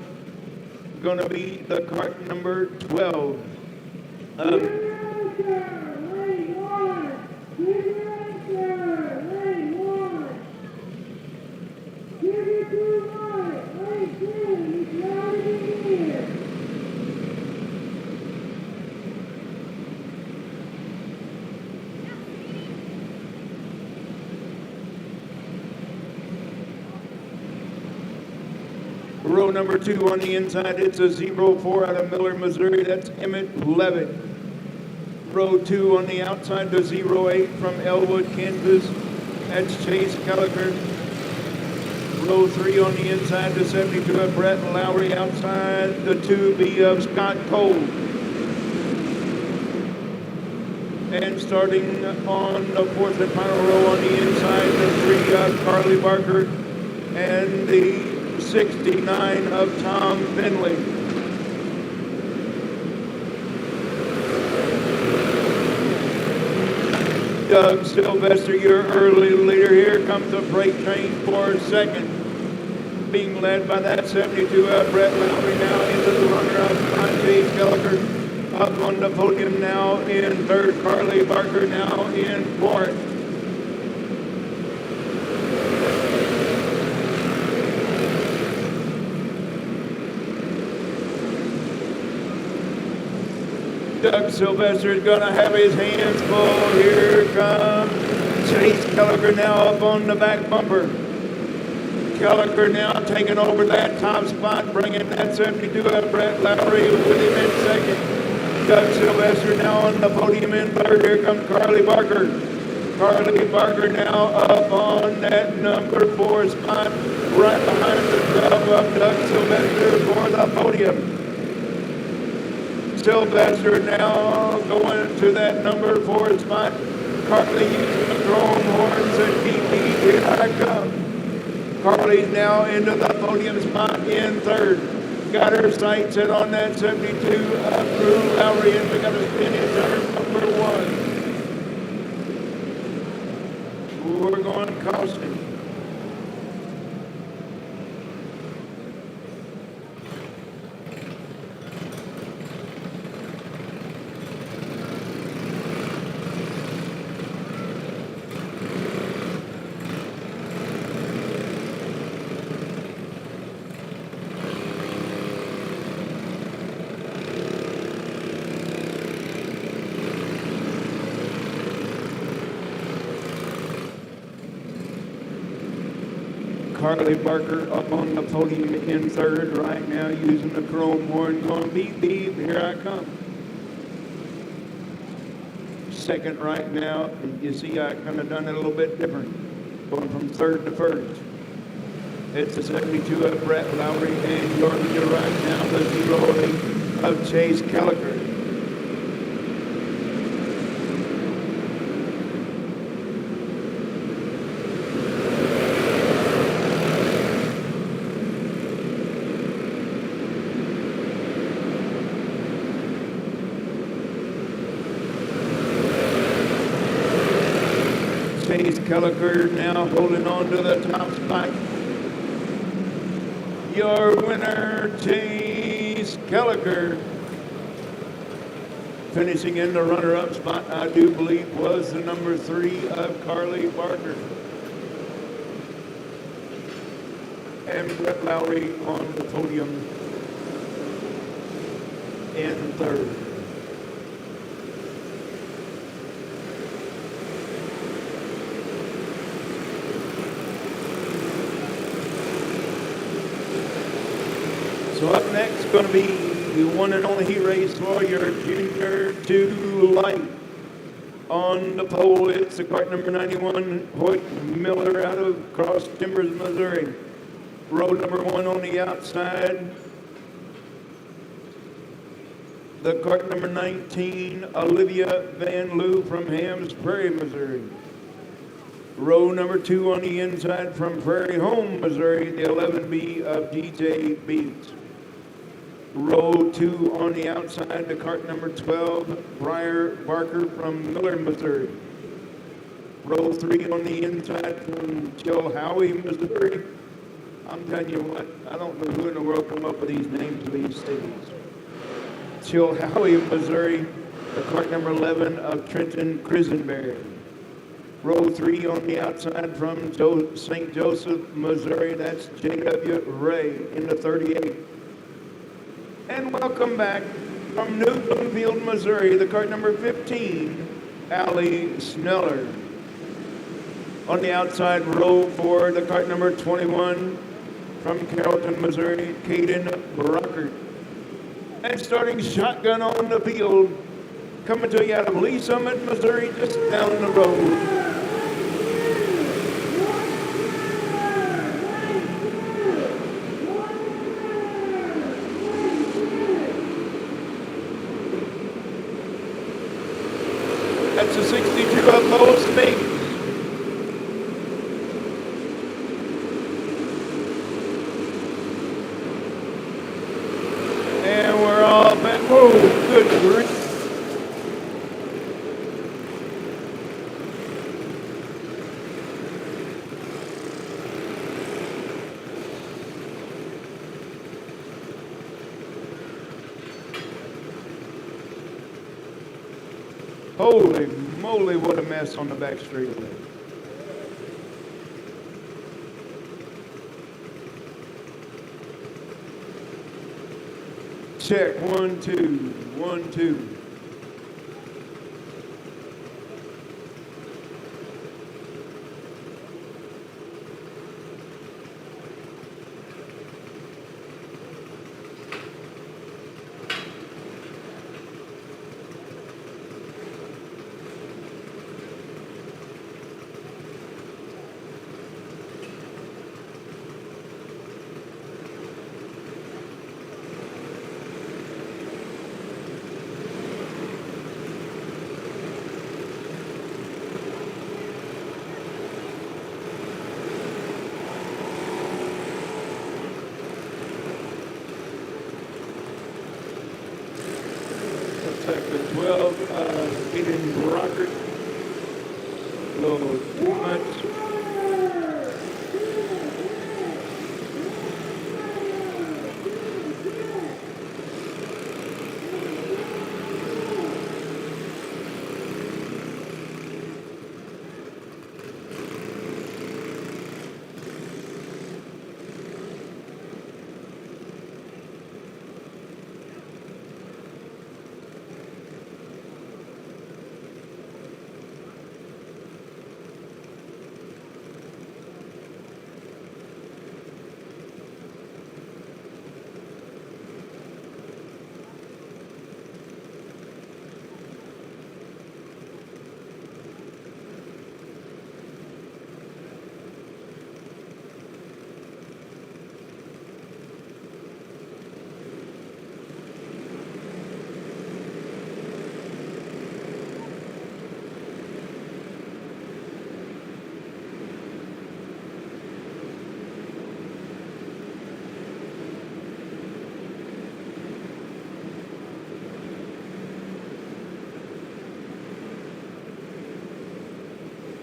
gonna be the cart number 12. Row number 2 on the inside, it's a 04 out of Miller, Missouri, that's Emmett Levitt. Row 2 on the outside, the 08 from Elwood, Kansas, that's Chase Kelliker. Row 3 on the inside, the 72 of Brett Lowry. Outside, the 2B of Scott Cole. And starting on the 4th and final row on the inside, the 3 of Carly Barker and the 69 of Tom Finley. Doug Sylvester, your early leader. Here comes the freight train for second. Being led by that 72 of Brett Lowry now into the runner of Chase Kelliker. Up on the podium now in third. Carly Barker now in fourth. Doug Sylvester is going to have his hands full. Here comes Chase Kelliker now up on the back bumper. Kelliker now taking over that top spot, bringing that 72 of Brett Lowry with him in second. Doug Sylvester now on the podium in third. Here comes Carly Barker. Carly Barker now up on that number 4 spot, right behind the 12 of Doug Sylvester for the podium. Sylvester now going to that number 4 spot. Carly using the drone horns and keep here I come. Carly's now into the podium spot in third. Got her sights set on that 72 Drew Lowry, and we got to spin in turn number 1. We're going caution. Carly Barker up on the podium in third right now, using the chrome horn, going beep beep, here I come. Second right now, and you see I kind of done it a little bit different, going from third to first. It's the 72 of Brett Lowry, and you're right now the 08 of Chase Caliker. Chase Caliker now holding on to the top spot. Your winner, Chase Caliker. Finishing in the runner-up spot, I do believe, was the number 3 of Carly Barker. And Brett Lowry on the podium in third. So up next is going to be the one and only heat race for your junior 2 light. On the pole, it's the cart number 91, Hoyt Miller out of Cross Timbers, Missouri. Row number 1 on the outside. The cart number 19, Olivia Van Loo from Hams Prairie, Missouri. Row number 2 on the inside from Prairie Home, Missouri, the 11B of DJ Beats. Row 2 on the outside, the cart number 12, Briar Barker from Miller, Missouri. Row 3 on the inside from Chilhowie, Missouri. I'm telling you what, I don't know who in the world come up with these names of these cities. Chilhowie, Missouri, the cart number 11 of Trenton Crisenberry. Row 3 on the outside from St. Joseph, Missouri, that's J.W. Ray in the 38. And welcome back from New Bloomfield, Missouri, the cart number 15, Allie Sneller. On the outside, row 4, the cart number 21 from Carrollton, Missouri, Caden Brockert. And starting shotgun on the field, coming to you out of Lee Summit, Missouri, just down the road. That's a 62 of Mo Spinks. And we're all back. Whoa, good grief. Holy moly, what a mess on the back straightaway. Check, 1, 2, 1, 2. Braden Rockert. A little too much.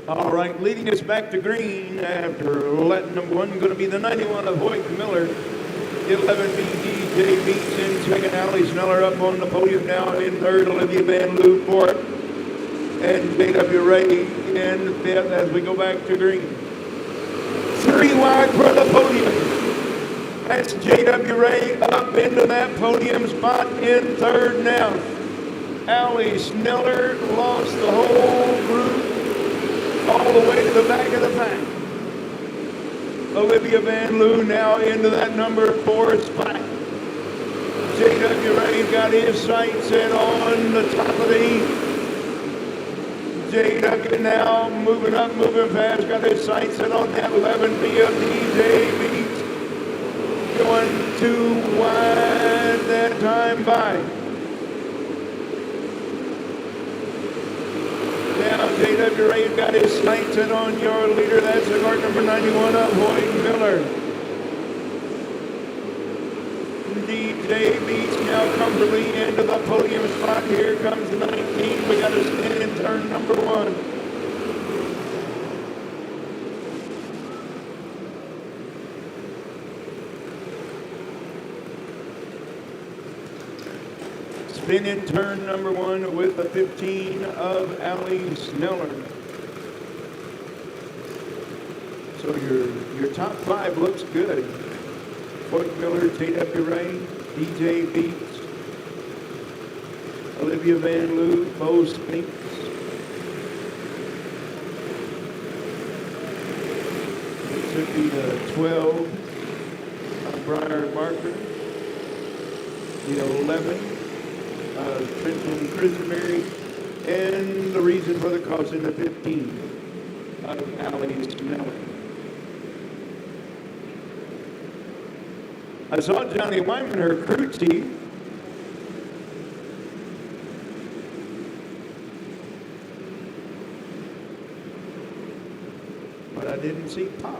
All right, leading us back to green after letting number one, going to be the 91 of Hoyt Miller. 11 DJ Beats in second. Allie Sneller up on the podium now in third. Olivia Van Loo fourth. And J.W. Ray in fifth as we go back to green. 3 wide for the podium. That's J.W. Ray up into that podium spot in third now. Allie Sneller lost the whole group all the way to the back of the pack. Olivia Van Loo now into that number 4 spot. J.W. Ray got his sights set on the top of the heat. J.W. now moving up, moving fast, got his sights set on that 11 field. DJ Beats going too wide that time by. Now J.W. Ray got his sights set on your leader. That's the card number 91 of Hoyt Miller. DJ Beats now comfortably into the podium spot. Here comes the 19. We got to spin in turn number 1. Spin in turn number 1 with the 15 of Allie Sneller. So your top 5 looks good. Hoyt Miller, J.W. Ray, DJ Beats, Olivia Van Loo, Bo Spinks. This would be the 12 of Briar Barker, the 11 of Trenton Christenberry, and the reason for the caution, the 15 of Allie Sneller. I saw Johnny Wyman, her crew chief. But I didn't see Pops.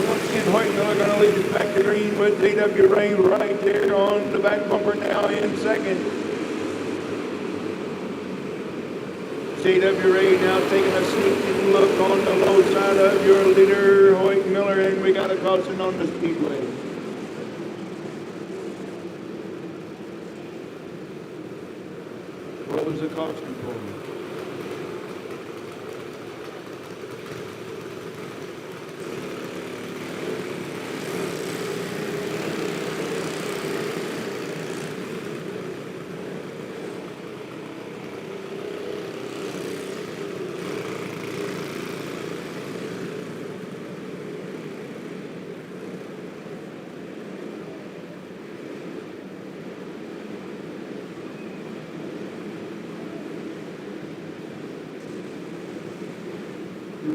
Once again, Hoyt Miller going to lead us back to green with J.W. Ray right there on the back bumper now in second. J.W. Ray now taking a sneaking look on the low side of your leader, Hoyt Miller, and we got a caution on the speedway. What was the caution for?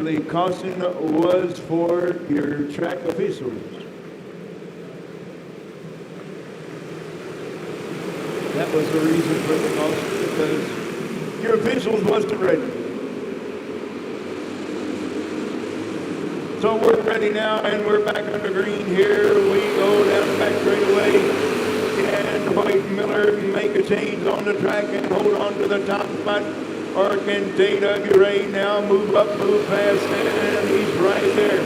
The caution was for your track officials. That was the reason for the caution, because your officials wasn't ready. So we're ready now, and we're back under green. Here we go down the back straightaway. And White Miller make a change on the track and hold on to the top spot. Or can J.W. Ray now move up, move fast, and he's right there.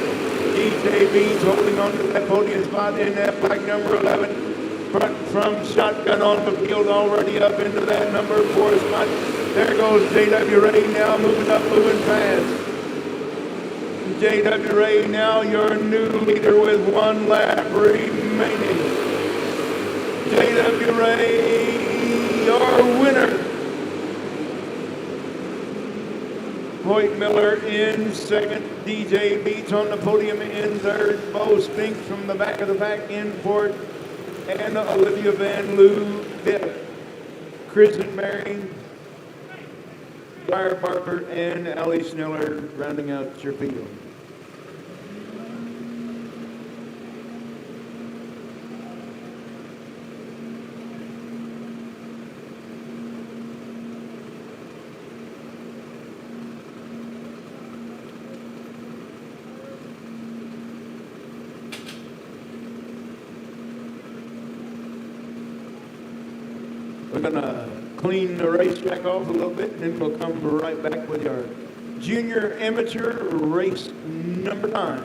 DJ Beans holding on to that podium spot in that black number 11. Front from shotgun on the field, already up into that number 4 spot. There goes J.W. Ray now moving up, moving fast. J.W. Ray now your new leader with 1 lap remaining. J.W. Ray, your winner. Hoyt Miller in second. DJ Beats on the podium in third. Bo Spinks from the back of the pack in fourth. And Olivia Van Loo fifth. Kristen Marion, Dwyer Barker, and Allie Schneller rounding out your field. We're going to clean the racetrack off a little bit, and then we'll come right back with our junior amateur race number 9.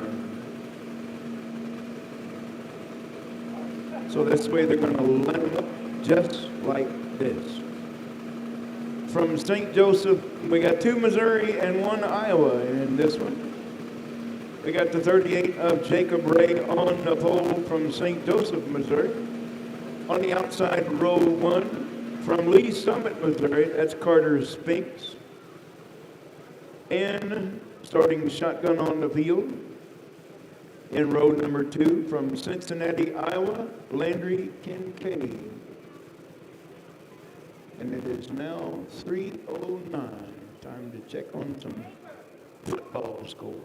So this way they're going to line them up just like this. From St. Joseph, we got 2 Missouri and 1 Iowa in this one. We got the 38 of Jacob Ray on the pole from St. Joseph, Missouri. On the outside, row 1. From Lee Summit, Missouri, that's Carter Spinks. And starting shotgun on the field in row number 2 from Cincinnati, Iowa, Landry Kincaid. And it is now 3:09. Time to check on some football scores.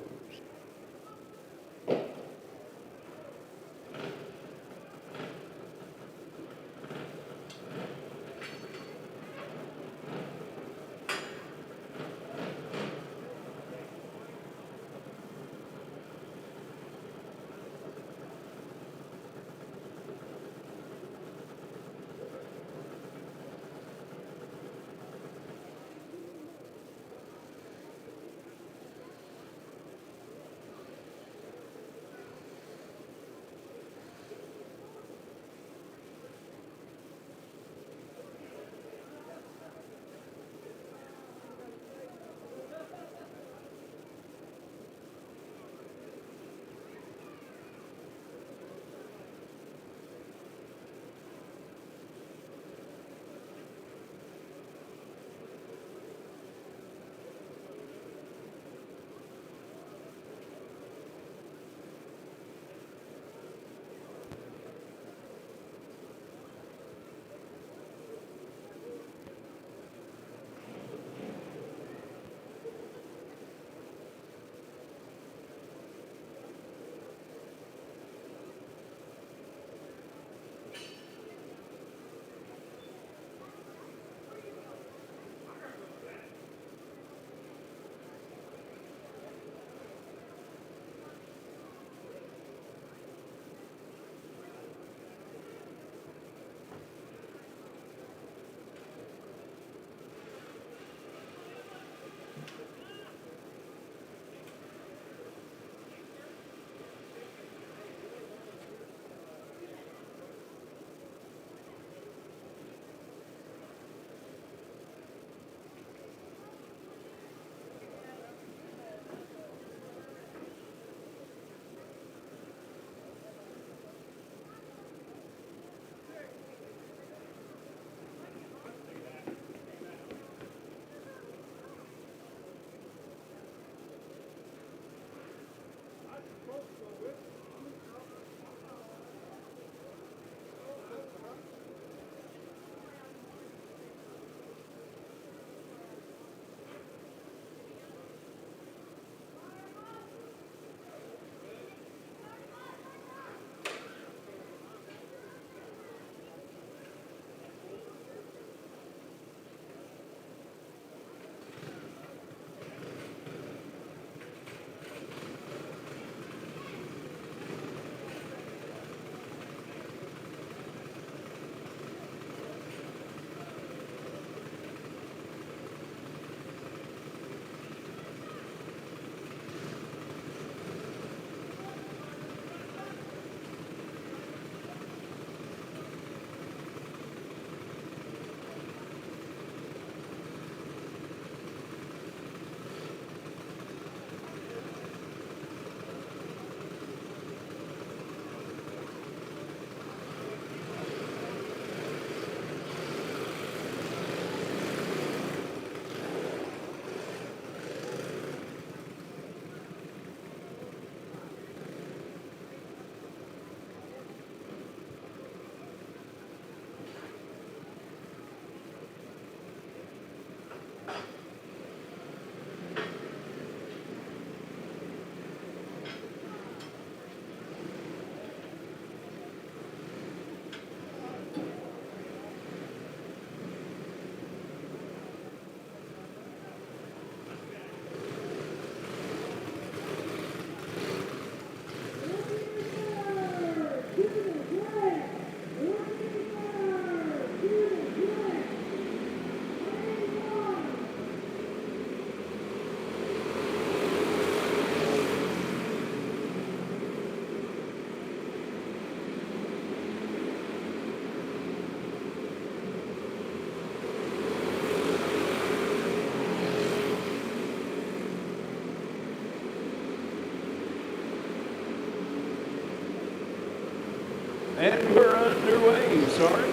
And we're underway. Sorry,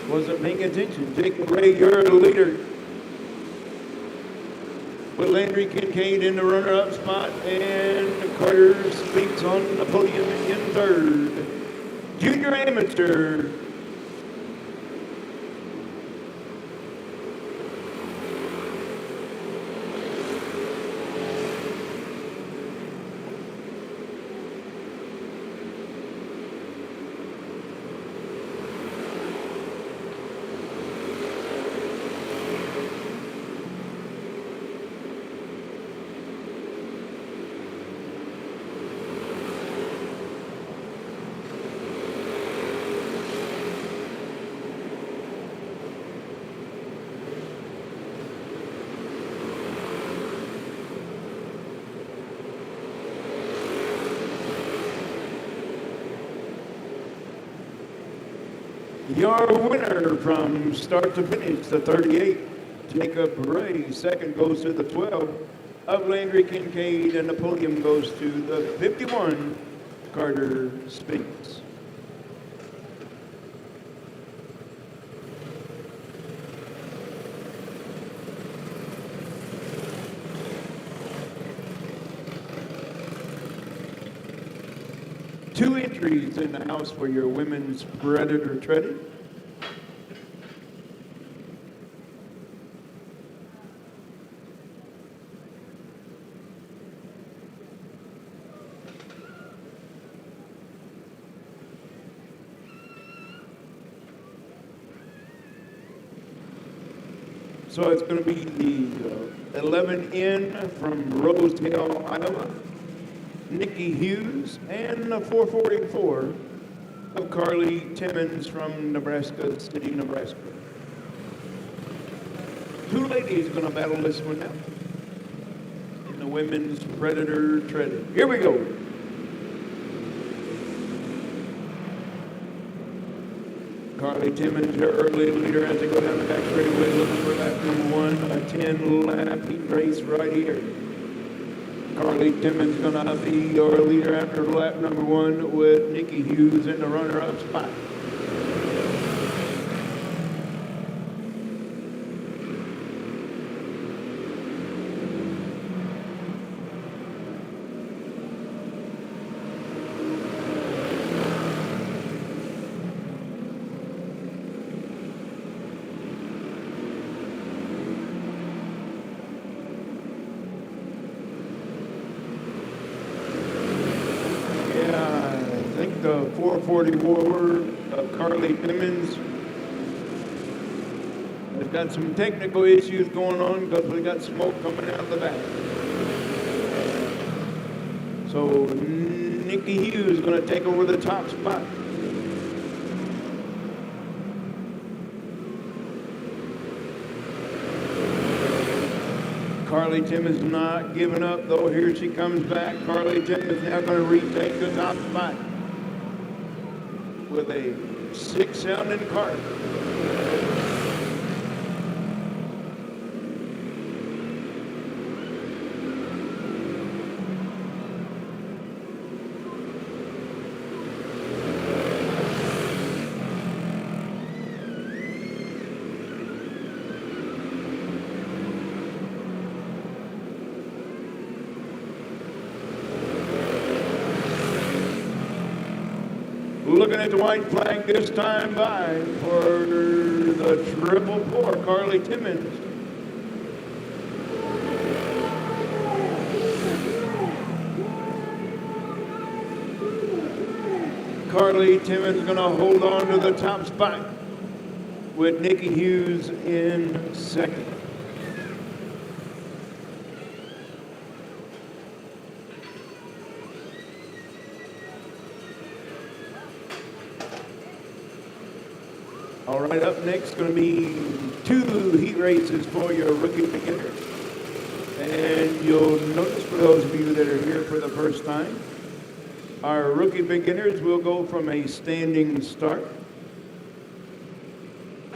wasn't paying attention. Jacob Ray, you're the leader. With Landry Kincaid in the runner-up spot, and Carter Speaks on the podium in third. Junior amateur. Your winner from start to finish, the 38, Jacob Ray. Second goes to the 12 of Landry Kincaid, and the podium goes to the 51, Carter Speaks. Two entries in the house for your women's Predator treading. So it's going to be the 11 in from Rosedale, Iowa, Nikki Hughes, and the 444 of Carly Timmons from Nebraska City, Nebraska. Two ladies are going to battle this one out in the women's Predator treading. Here we go. Carly Timmons, your early leader as they go down the back straightaway, looking for lap number one, a 10-lap heat race right here. Carly Timmons going to be your leader after lap number one, with Nikki Hughes in the runner-up spot. The 444 of Carly Timmons has got some technical issues going on because we got smoke coming out of the back. So Nikki Hughes is going to take over the top spot. Carly Timmons not giving up, though. Here she comes back. Carly Timmons now going to retake the top spot with a 6-sounding cart. Looking at the white flag this time by for the 444, Carly Timmons. Carly Timmons going to hold on to the top spot with Nikki Hughes in second. All right, up next going to be 2 heat races for your rookie beginners. And you'll notice, for those of you that are here for the first time, our rookie beginners will go from a standing start.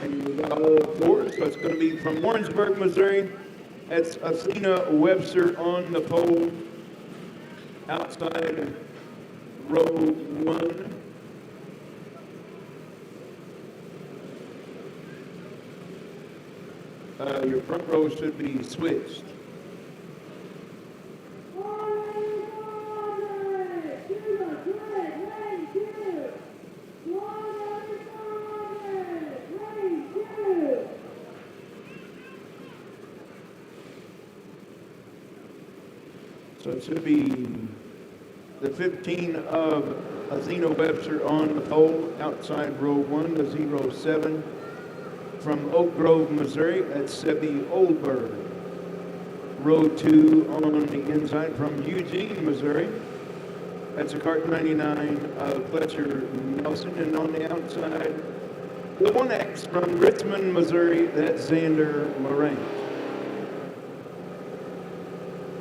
And we've got all 4, so it's going to be from Warrensburg, Missouri. That's Athena Webster on the pole outside row 1. Your front row should be switched. So it should be the 15 of Athena Webster on the pole, outside row 1 to 07. From Oak Grove, Missouri, that's Sebby Oldberg. Row 2 on the inside from Eugene, Missouri. That's a Kart 99 of Fletcher Nelson. And on the outside, the 1X from Richmond, Missouri, that's Xander Morant.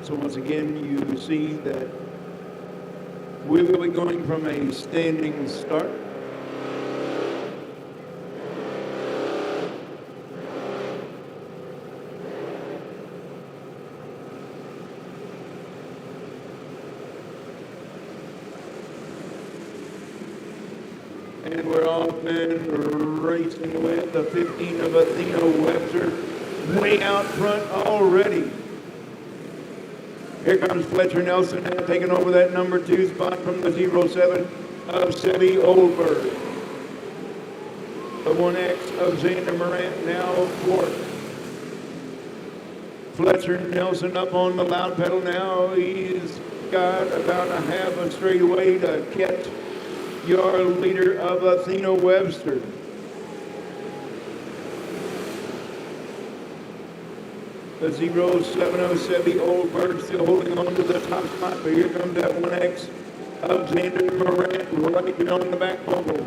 So once again, you see that we will be going from a standing start. And we're off and racing with the 15 of Athena Webster way out front already. Here comes Fletcher Nelson now taking over that number 2 spot from the 07 of Sebby Oldberg. The 1X of Xander Morant now fourth. Fletcher Nelson up on the loud pedal now. He's got about a half a straightaway to catch your leader of Athena Webster. The 0707 Oldberg still holding on to the top spot, but here comes that 1X of Xander Morant right beyond the back bumble.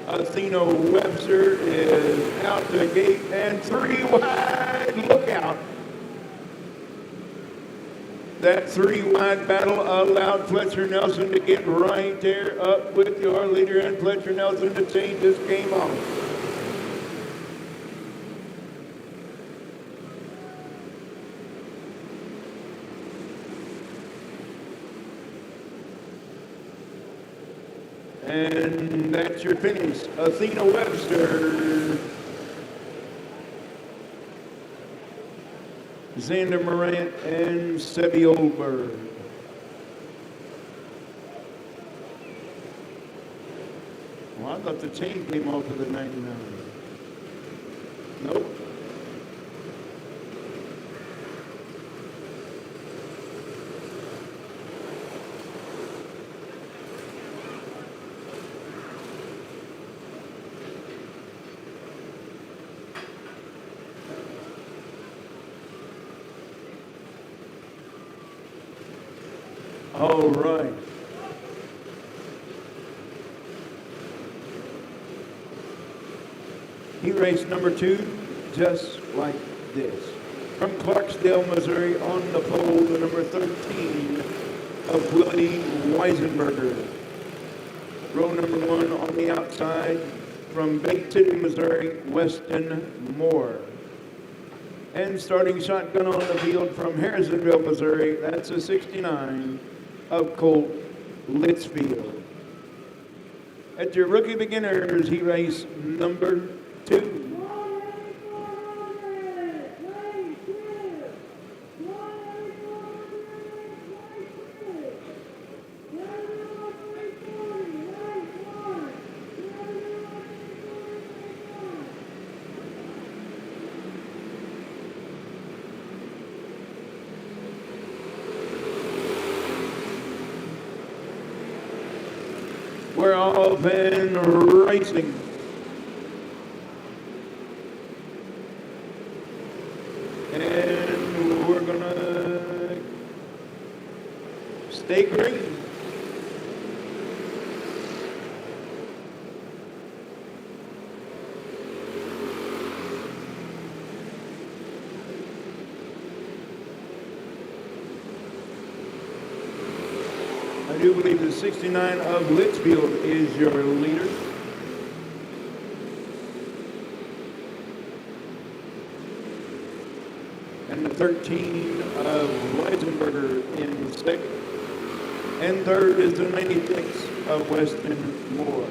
Athena Webster is out the gate and 3 wide. Look out. That 3 wide battle allowed Fletcher Nelson to get right there up with your leader and Fletcher Nelson to change this game off. And that's your finish. Athena Webster, Xander Morant, and Sebby Oldberg. Well, I thought the chain came off of the 99. Nope. All right. He raced number 2 just like this. From Clarksdale, Missouri, on the pole, the number 13 of Willie Weisenberger. Row number 1 on the outside from Bay City, Missouri, Weston Moore. And starting shotgun on the field from Harrisonville, Missouri, that's a 69 of Colt Litchfield. At your rookie beginners, he raced number 2. We're off and racing. And we're gonna stay green. I do believe the 69 of Litchfield is your leader. And the 13 of Weisenberger in second. And third is the 96 of Weston Moore.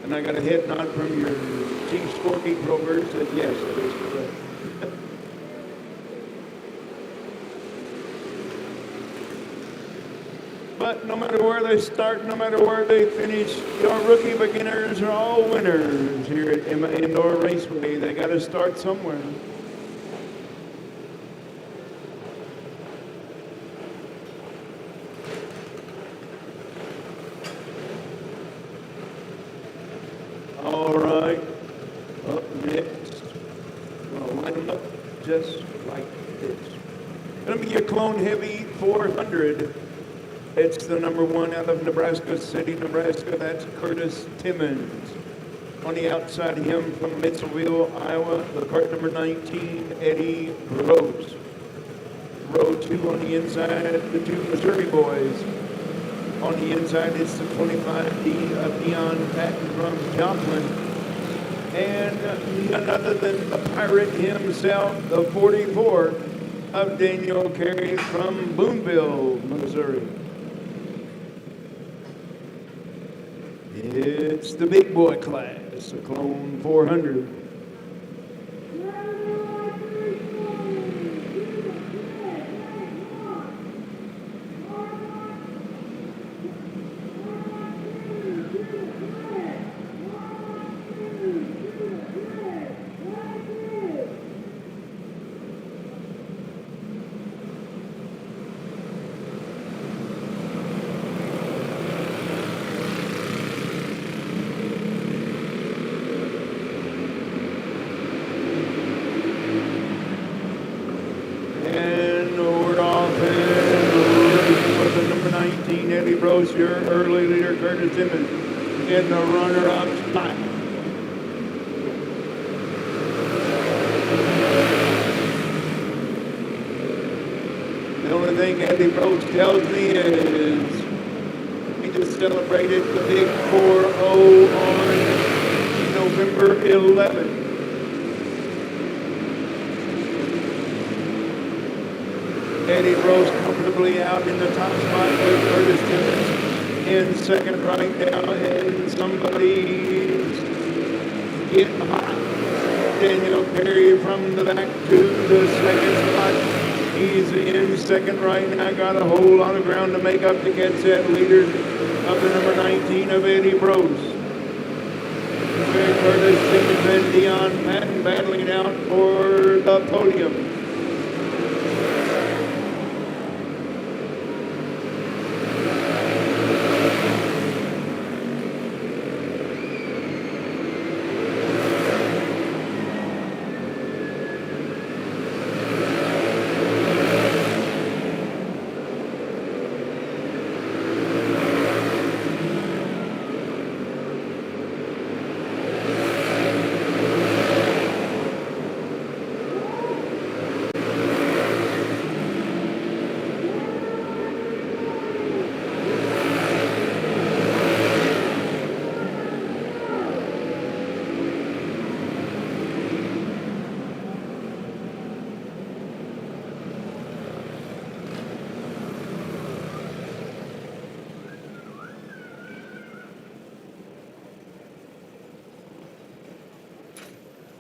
And I got a head nod from your Chief Scorekeeper over that said, yes, that is correct. But no matter where they start, no matter where they finish, your rookie beginners are all winners here at Emma Indoor Raceway. They got to start somewhere. All right, up next, we'll line them up just like this. Gonna be your Clone Heavy 400. It's the number 1 out of Nebraska City, Nebraska. That's Curtis Timmons. On the outside of him from Mitchellville, Iowa, the cart number 19, Eddie Rose. Row 2 on the inside, the 2 Missouri boys. On the inside, it's the 25D of Dion Patton from Joplin. And none other than the pirate himself, the 44 of Daniel Carey from Boonville, Missouri. It's the big boy class, the Clone 400. Your early leader, Curtis Timmons, in the runner-up spot. The only thing Eddie Rose tells me is he just celebrated the big 4-0 on November 11th. Eddie Rose comfortably out in the top spot with Curtis Timmons in second right now, and somebody's getting hot. Daniel Carey from the back to the second spot. He's in second right now, got a whole lot of ground to make up to get that leader of the number 19 of Eddie Rose. Curtis Timmons and Dion Patton battling out for the podium.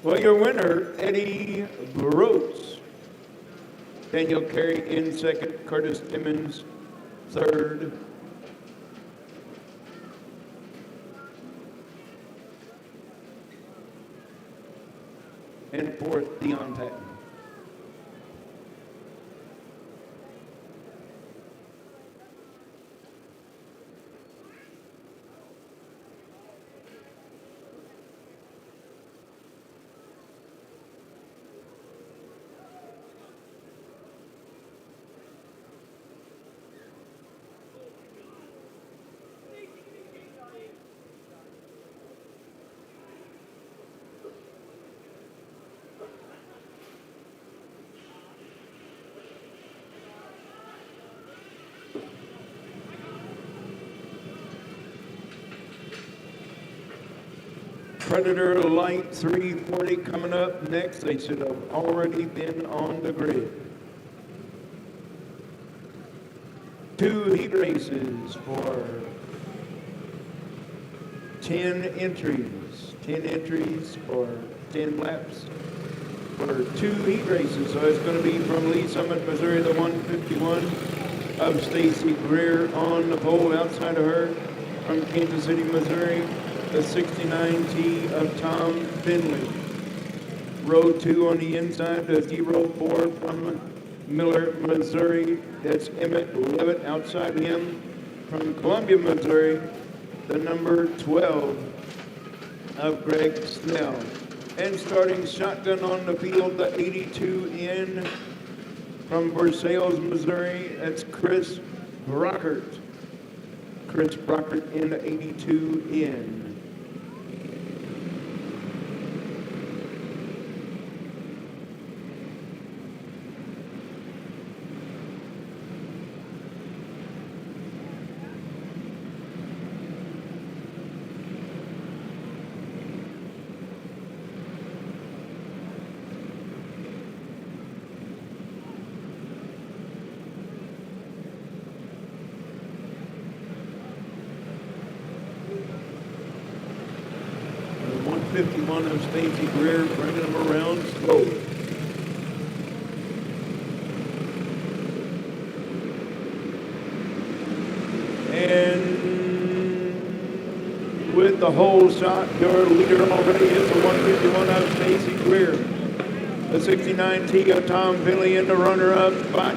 Well, your winner, Eddie Rose. Daniel Carey in second, Curtis Timmons third. And fourth, Dion Patton. Predator Light 340 coming up next. They should have already been on the grid. 2 heat races for 10 entries. 10 entries for 10 laps for 2 heat races. So it's going to be from Lee Summit, Missouri, the 151 of Stacy Greer on the pole outside of her. From Kansas City, Missouri, the 69T of Tom Finley. Row 2 on the inside, the 04 from Miller, Missouri. That's Emmett Levitt outside him. From Columbia, Missouri, the number 12 of Greg Snell. And starting shotgun on the field, the 82 in from Versailles, Missouri. That's Chris Brockert. Chris Brockert in the 82 in. The 151 of Stacy Greer bringing them around slow. And with the whole shot, your leader already is the 151 of Stacy Greer. The 69T of Tom Finley in the runner-up spot.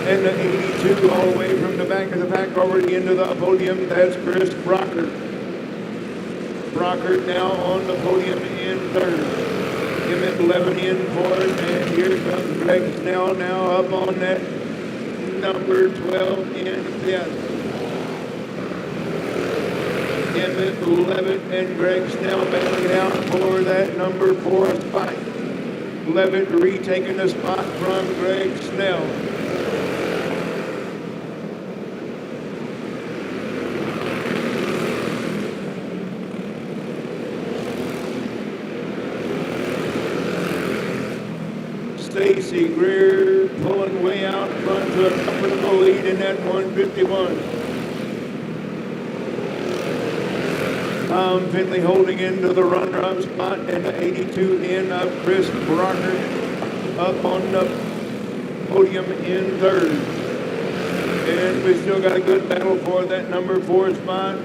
And the 82 all the way from the back of the pack already into the podium. That's Chris Brockert. Brockert now on the podium in third. Emmett 11 in fourth. And here comes Greg Snell now up on that number 12 in fifth. Emmett 11 and Greg Snell battling it out for that number 4 spot. Levitt retaking the spot from Greg Snell. Stacy Greer pulling way out front to a comfortable lead in that 151. Tom Finley holding into the runner-up spot and the 82 in of Chris Brockert up on the podium in third. And we still got a good battle for that number 4 spot.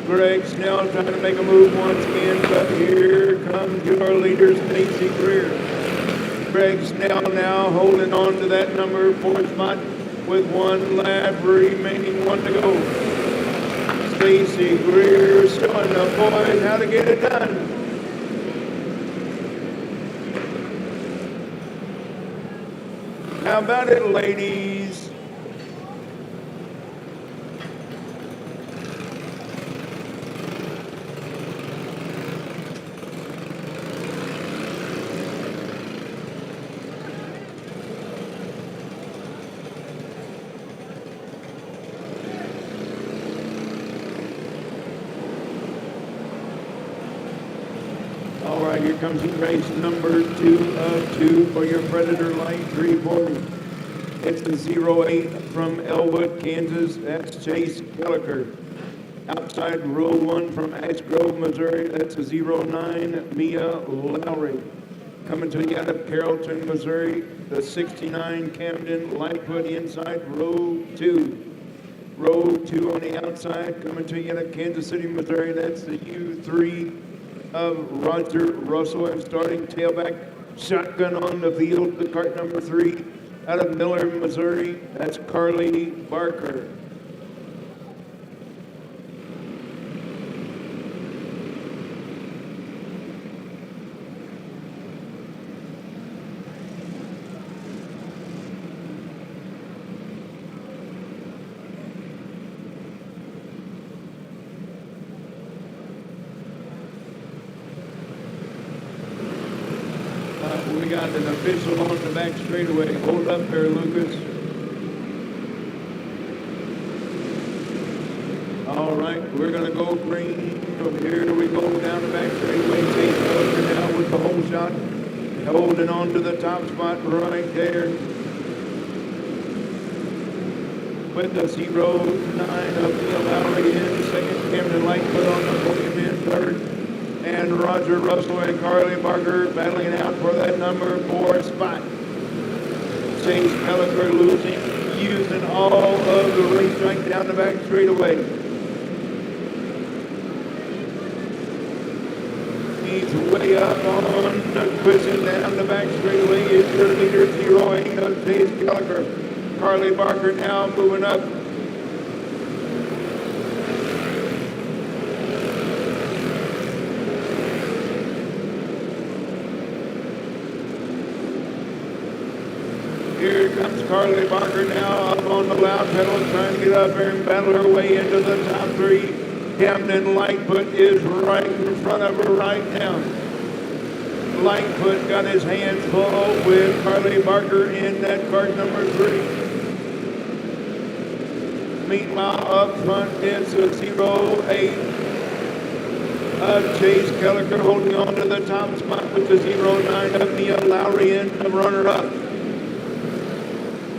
Greg Snell trying to make a move once again, but here comes your leader, Stacy Greer. Greg Snell now holding on to that number 4 spot with 1 lap remaining, 1 to go. Stacy Greer showing the boys how to get it done. How about it, ladies? All right, here comes heat race number 2 of 2 for your Predator Light 340. It's the 08 from Elwood, Kansas. That's Chase Kelliker. Outside row 1 from Ash Grove, Missouri. That's a 09 Mia Lowry. Coming to you out of Carrollton, Missouri. The 69 Camden Lightfoot inside row 2. Row 2 on the outside. Coming to you out of Kansas City, Missouri. That's the U3 of Roger Russell. And starting tailback shotgun on the field, the cart number 3 out of Miller, Missouri. That's Carly Barker. We got an official on the back straightaway. Hold up there, Lucas. All right, we're going to go green. From here we go down the back straightaway. Chase Kelliker now with the whole shot. Holding on to the top spot right there. with the 09 of Neil Lowry in second. Camden Lightfoot on the podium in third. And Roger Russell and Carly Barker battling out for that number 4 spot. Chase Pellicker using all of the racetrack down the back straightaway. He's way up on Christian down the back straightaway. Is your leader, 0-8 of Chase Pellicker. Carly Barker now moving up. Here comes Carly Barker now up on the loud pedal, trying to get up there and battle her way into the top 3. Camden Lightfoot is right in front of her right now. Lightfoot got his hands full with Carly Barker in that cart number 3. Meanwhile, up front is a 08 of Chase Kelliker holding on to the top spot with the 09 of Neil Lowry in the runner-up.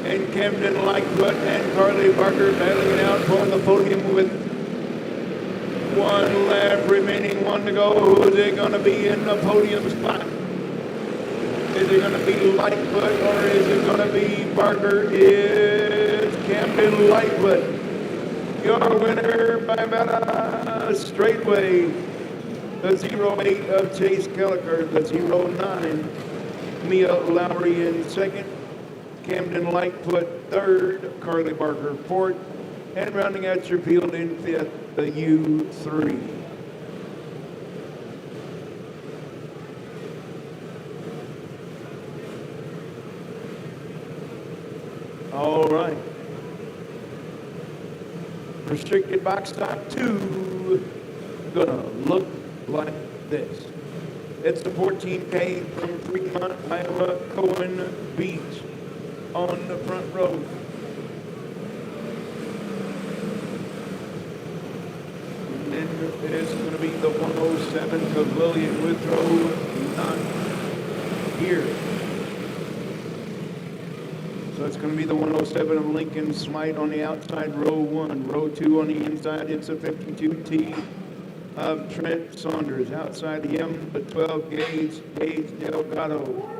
And Camden Lightfoot and Carly Barker battling it out for the podium with 1 lap remaining, 1 to go. Who is it going to be in the podium spot? Is it going to be Lightfoot or is it going to be Barker? It's Camden Lightfoot. Your winner by about a straightway. The 08 of Chase Kelliker, the 09 Mia Lowry in second. Camden Lightfoot third, Carly Barker fourth, and rounding out your field in fifth, the U3. All right. Restricted box stock 2 gonna look like this. It's the 14K from Fremont, Iowa, Cohen Beach on the front row. And then it is going to be the 107 because Lillian Withrow not here. So it's going to be the 107 of Lincoln Slight on the outside, row 1. Row 2 on the inside, it's a 52T of Trent Saunders. Outside him, the 12 Gage Delgado.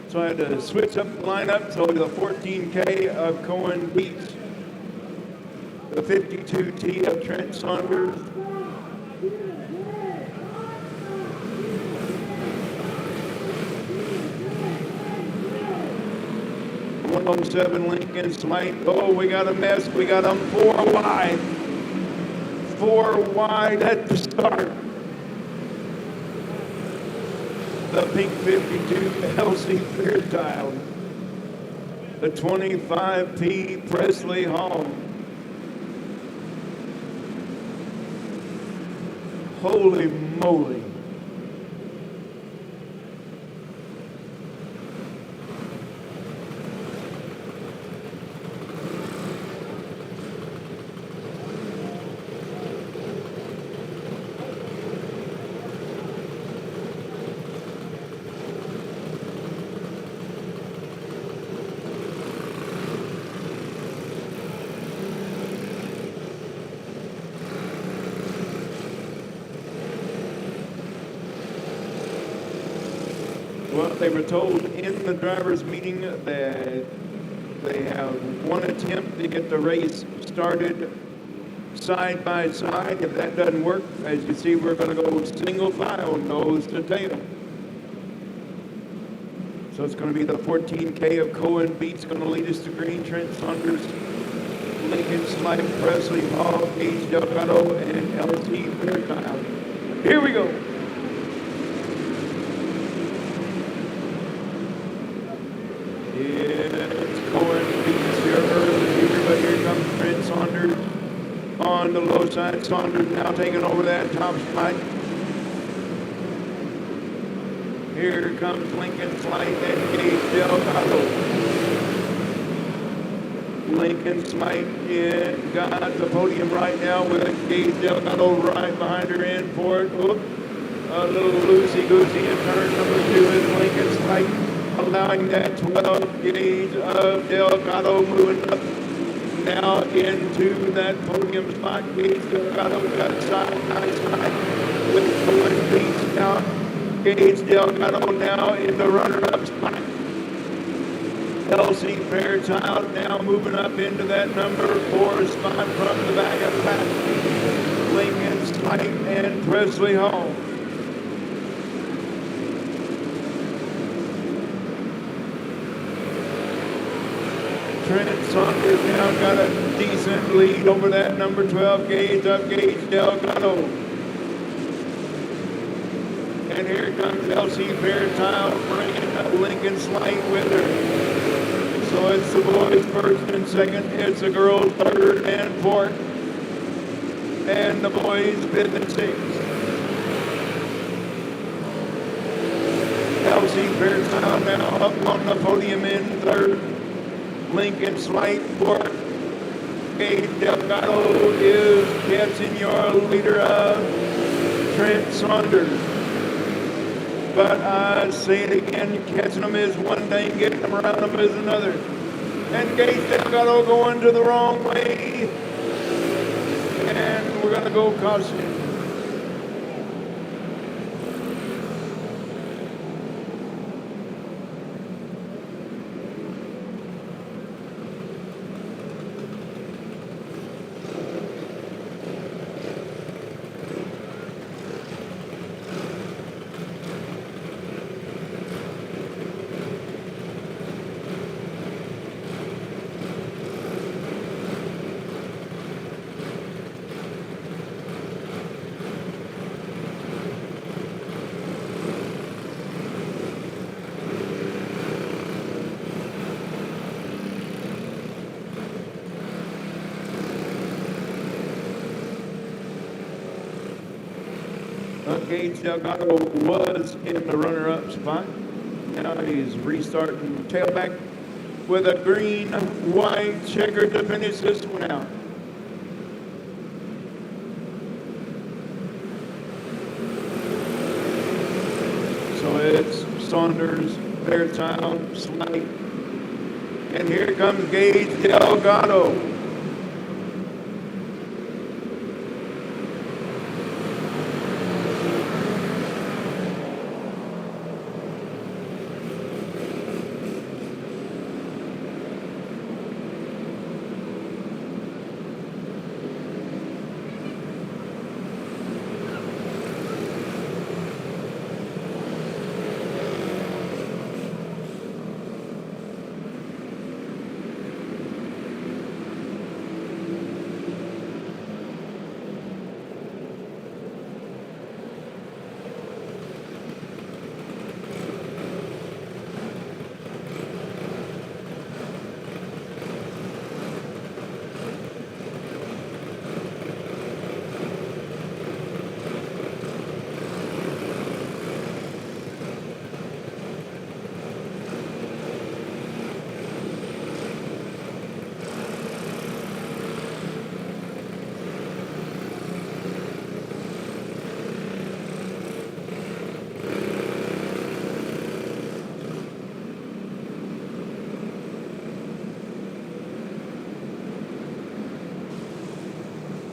So I had to switch up the lineup. So the 14K of Cohen Beach, the 52T of Trent Saunders, the 107 Lincoln Slight. Oh, we got a mess. We got them 4 wide. 4 wide at the start. The pink 52 Elsie Fairchild, the 25P Presley Hall. Holy moly. Well, they were told in the drivers' meeting that they have one attempt to get the race started side by side. If that doesn't work, as you see, we're going to go single file, nose to tail. So it's going to be the 14K of Cohen Beats going to lead us to green. Trent Saunders, Lincoln Slipe, Presley Hall, Gage Delgado, and LT Fairchild. Here we go. It's Cohen Beats here early, but here comes Trent Saunders on the low side. Saunders now taking over that top spot. Here comes Lincoln Slight and Gage Delgado. Lincoln Slight got the podium right now with Gage Delgado right behind her in for it. Oop, a little loosey-goosey in turn number 2 is Lincoln Slight, allowing that 12 Gage of Delgado moving up now into that podium spot. Gage Delgado got side by side with Cohen Beats now. Gage Delgado now in the runner-up spot. LC Fairchild now moving up into that number 4 spot from the back of the pack. Lincoln Slight and Presley Hall. Trent Saunders now got a decent lead over that number 12 Gage of Gage Delgado. And here comes LC Fairchild bringing up Lincoln Slight with her. So it's the boys first and second. It's the girls third and fourth. And the boys fifth and sixth. LC Fairchild now up on the podium in third. Lincoln Slight fourth. Gage Delgado is catching your leader of Trent Saunders. But I say it again, catching them is one thing, getting them around them is another. And Gage Delgado going to the wrong way. And we're going to go caution. Gage Delgado was in the runner-up spot. Now he's restarting tailback with a green, white checker to finish this one out. So it's Saunders, Fairchild, Slight, and here comes Gage Delgado.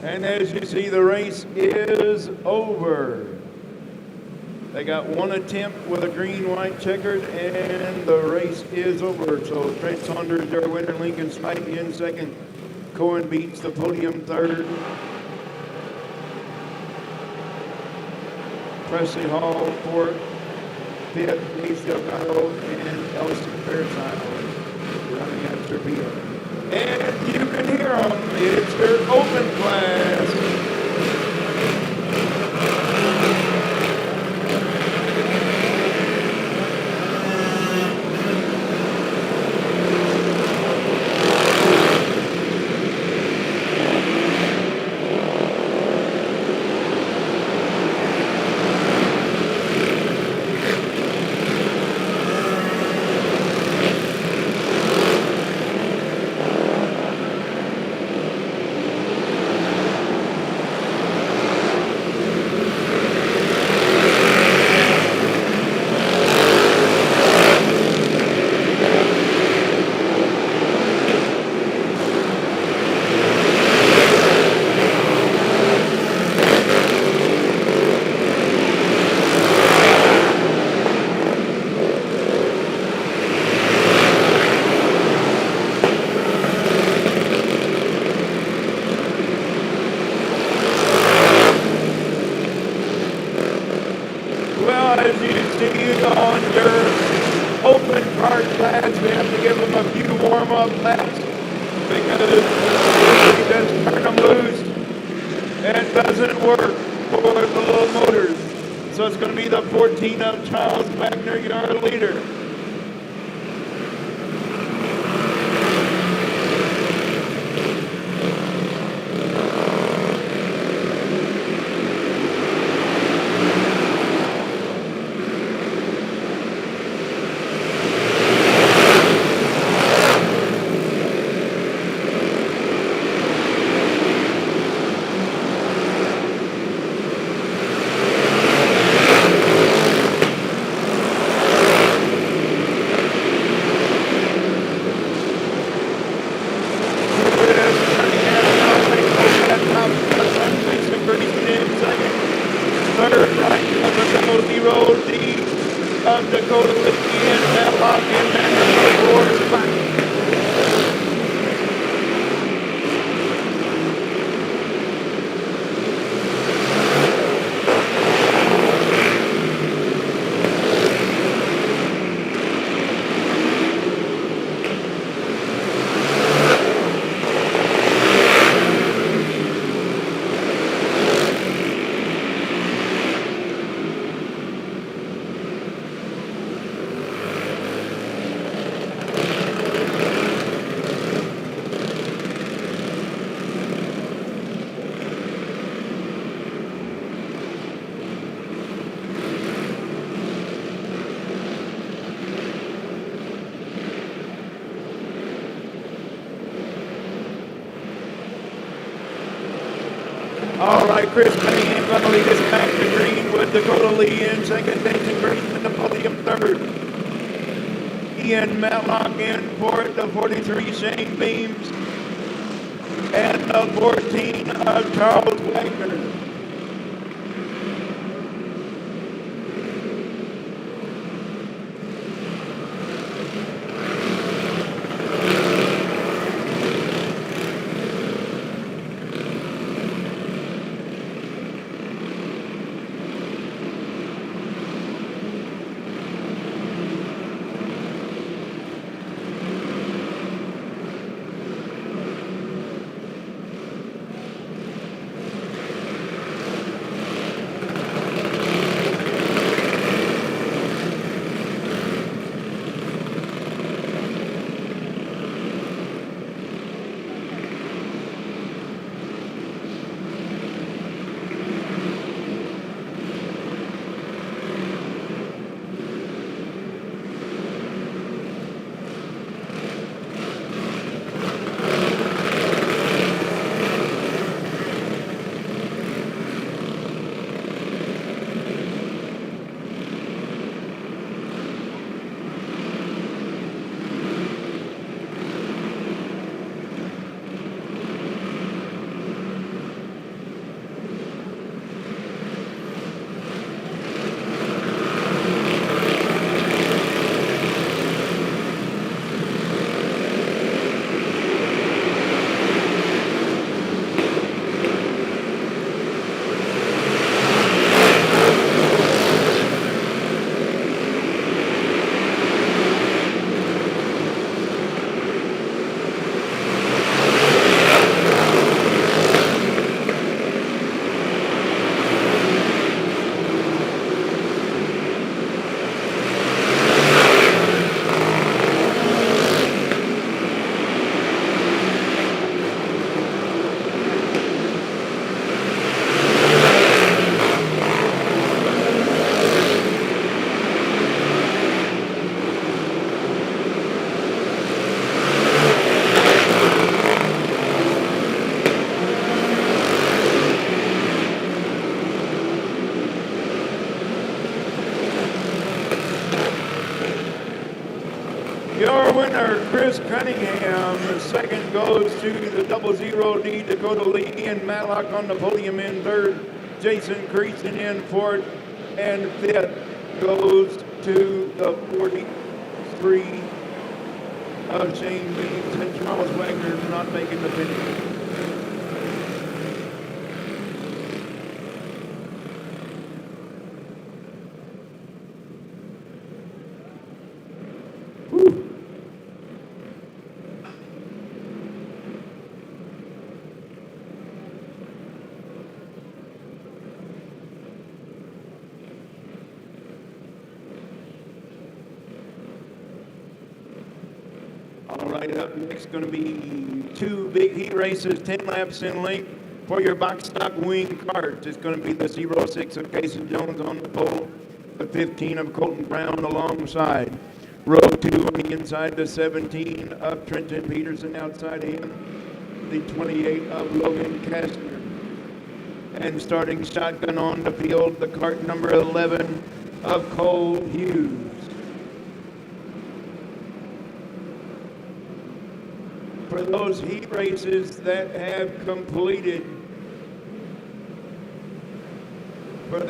And as you see, the race is over. They got one attempt with a green, white, checkered, and the race is over. So Trent Saunders, your winner, Lincoln Smythe in second. Cohen beats the podium third. Presley Hall fourth. Fifth, Casey Delgado, and Ellison Fairchild running at Torpedo. And you can hear them. It's their open class. Of Charles Wagner, your leader. All right, Chris Cunningham going to lead us back to green with Dakota Lee in second. Nathan Green in the podium third. Ian Matlock in fourth. The 43, Shane Beams. And the 14 of Charles Wagner. winner, Chris Cunningham. Second goes to the 00D Dakota Lee. Ian Matlock on the podium in third. Jason Creason in fourth. And fifth goes to the 43 of Shane Weeds and Charles Wagner not making the finish. All right, up next going to be two big heat races, 10 laps in length for your box stock wing cart. It's going to be the 06 of Casey Jones on the pole, the 15 of Colton Brown alongside. Row 2 on the inside, the 17 of Trenton Peterson outside him, the 28 of Logan Kastner. And starting shotgun on the field, the cart number 11 of Cole Hughes. For those heat races that have completed, your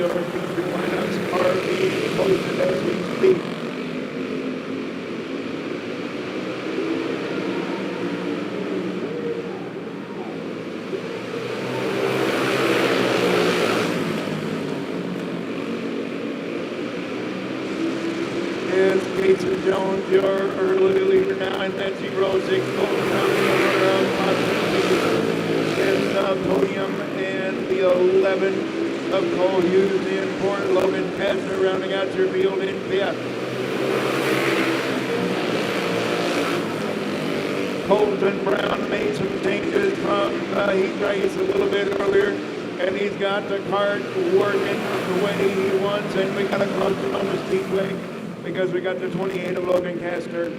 feature lineups are being posted as we speak. Casey Jones, your early leader now in that 06 Golden County in the podium, and the 11 of Cole Hughes in fourth. Logan Kastner rounding out your field in fifth. Colton Brown made some changes from the heat race a little bit earlier, and he's got the cart working the way he wants, and we got to close it on the speedway, because we got the 28 of Logan Kastner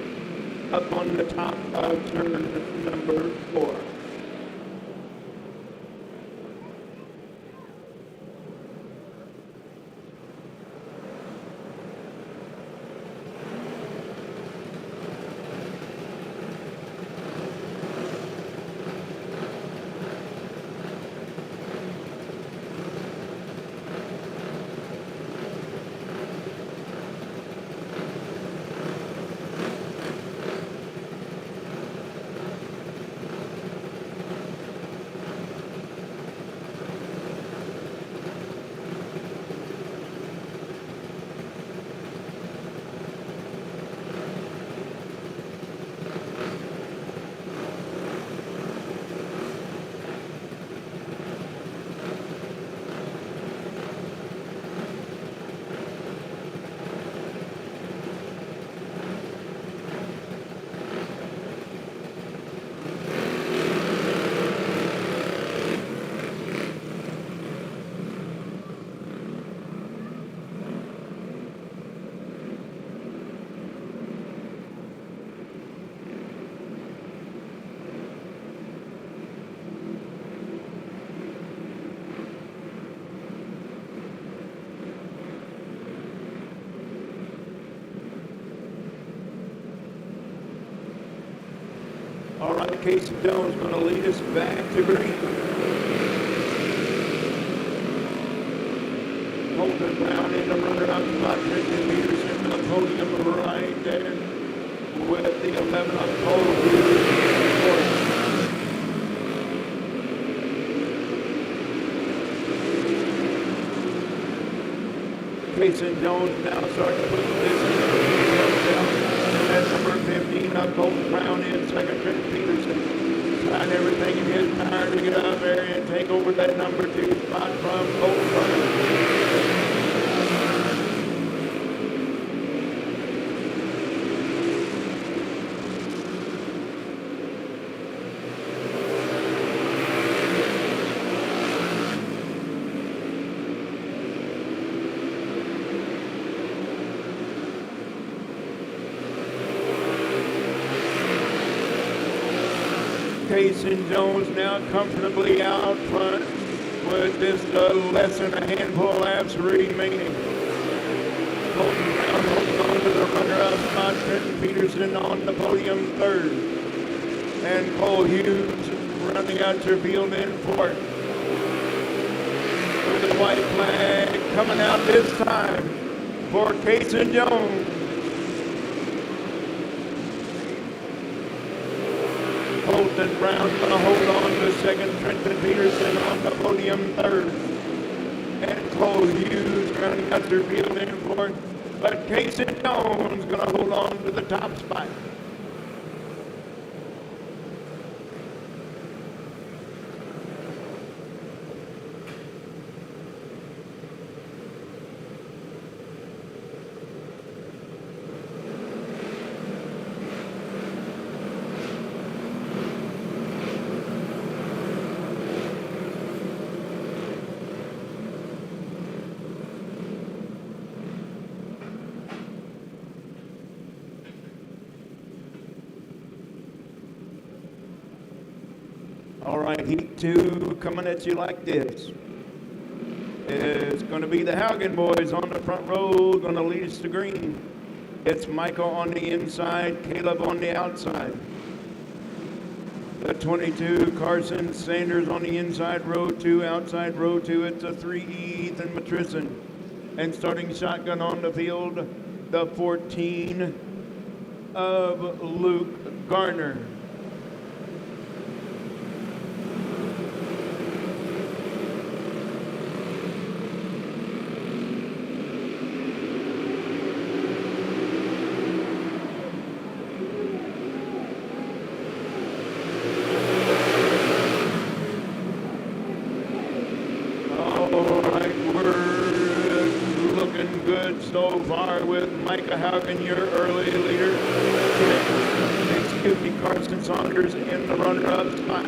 up on the top of turn number 4. All right, Casey Jones going to lead us back to green. Colton Brown in the runner-up spot. Trenton Peterson on the podium right there with the 11 on Cole Hughes. Casey Jones now starting to put this in. That's number 15 of Colton Brown in second. Trenton Peterson trying everything in his power to get out there and take over that number 2 spot from Colton Brown. Casey Jones now comfortably out front with just less than a handful of laps remaining. Colton Brown holding on to the runner-up Peterson on the podium third. And Cole Hughes running out your field in fourth. With the white flag coming out this time for Cason Jones. Colton Brown going to hold on to second. Trenton Peterson on the podium third. And Cole Hughes running out your field in fourth. But Cason Jones going to hold on to the top spot. All right, heat two coming at you like this. It's going to be the Haugen boys on the front row, going to lead us to green. It's Michael on the inside, Caleb on the outside. The 22, Carson Sanders on the inside, row two, outside row two. It's a 3E, Ethan Matrison. And starting shotgun on the field, the 14 of Luke Garner. So far with Micah Haugen, your early leader. Excuse me, Carson Saunders in the runner-up spot.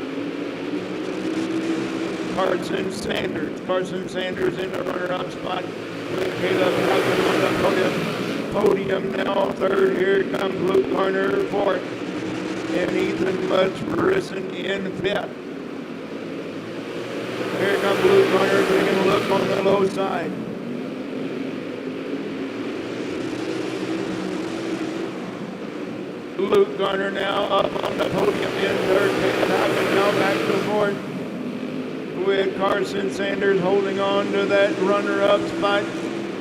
Carson Sanders in the runner-up spot with Caleb Haugen on the podium now. Third, here comes Luke Garner, fourth. And Ethan Matrison in fifth. Here comes Luke Garner taking a look on the low side. Luke Garner now up on the podium in third. Caleb Haugen now back to fourth. With Carson Sanders holding on to that runner-up spot.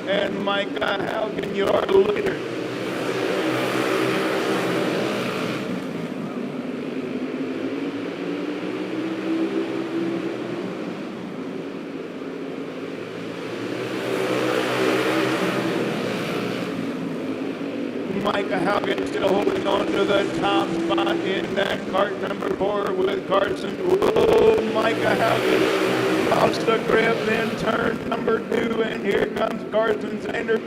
And Micah Haugen, your leader. Micah Haugen still holding on to the top spot in that cart number 4 with Carson. Whoa, Micah Haugen lost the grip in turn number 2, and here comes Carson Sanders.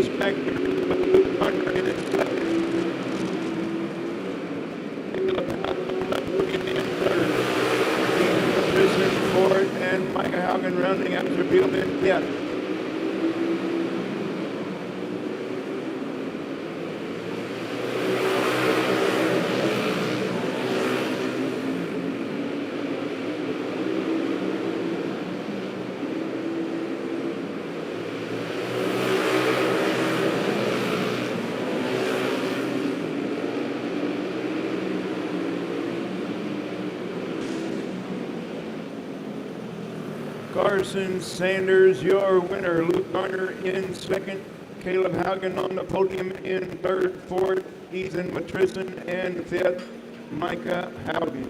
just back there with Luke Hunter in his second. In third. Christian Ford and Micah Haugen rounding out the field in fifth. Carson Sanders, your winner. Luke Garner in second. Caleb Haugen on the podium in third. Fourth, Ethan Matrison. And fifth, Micah Haugen.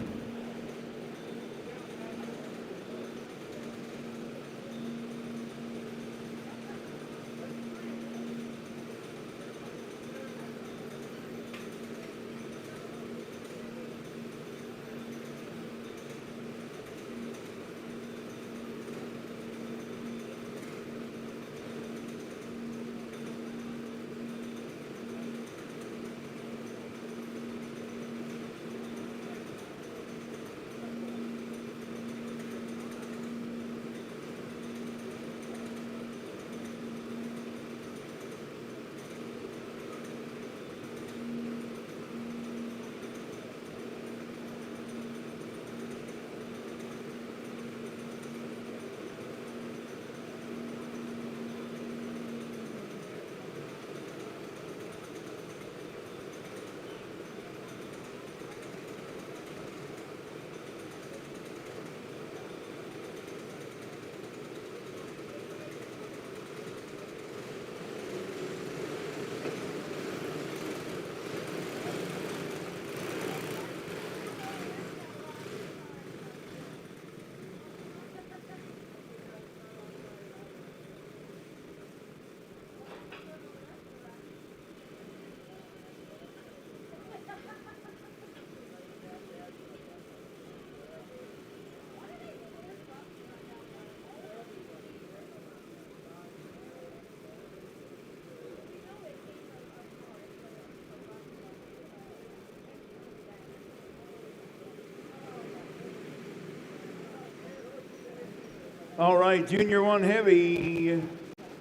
All right, Junior 1 Heavy,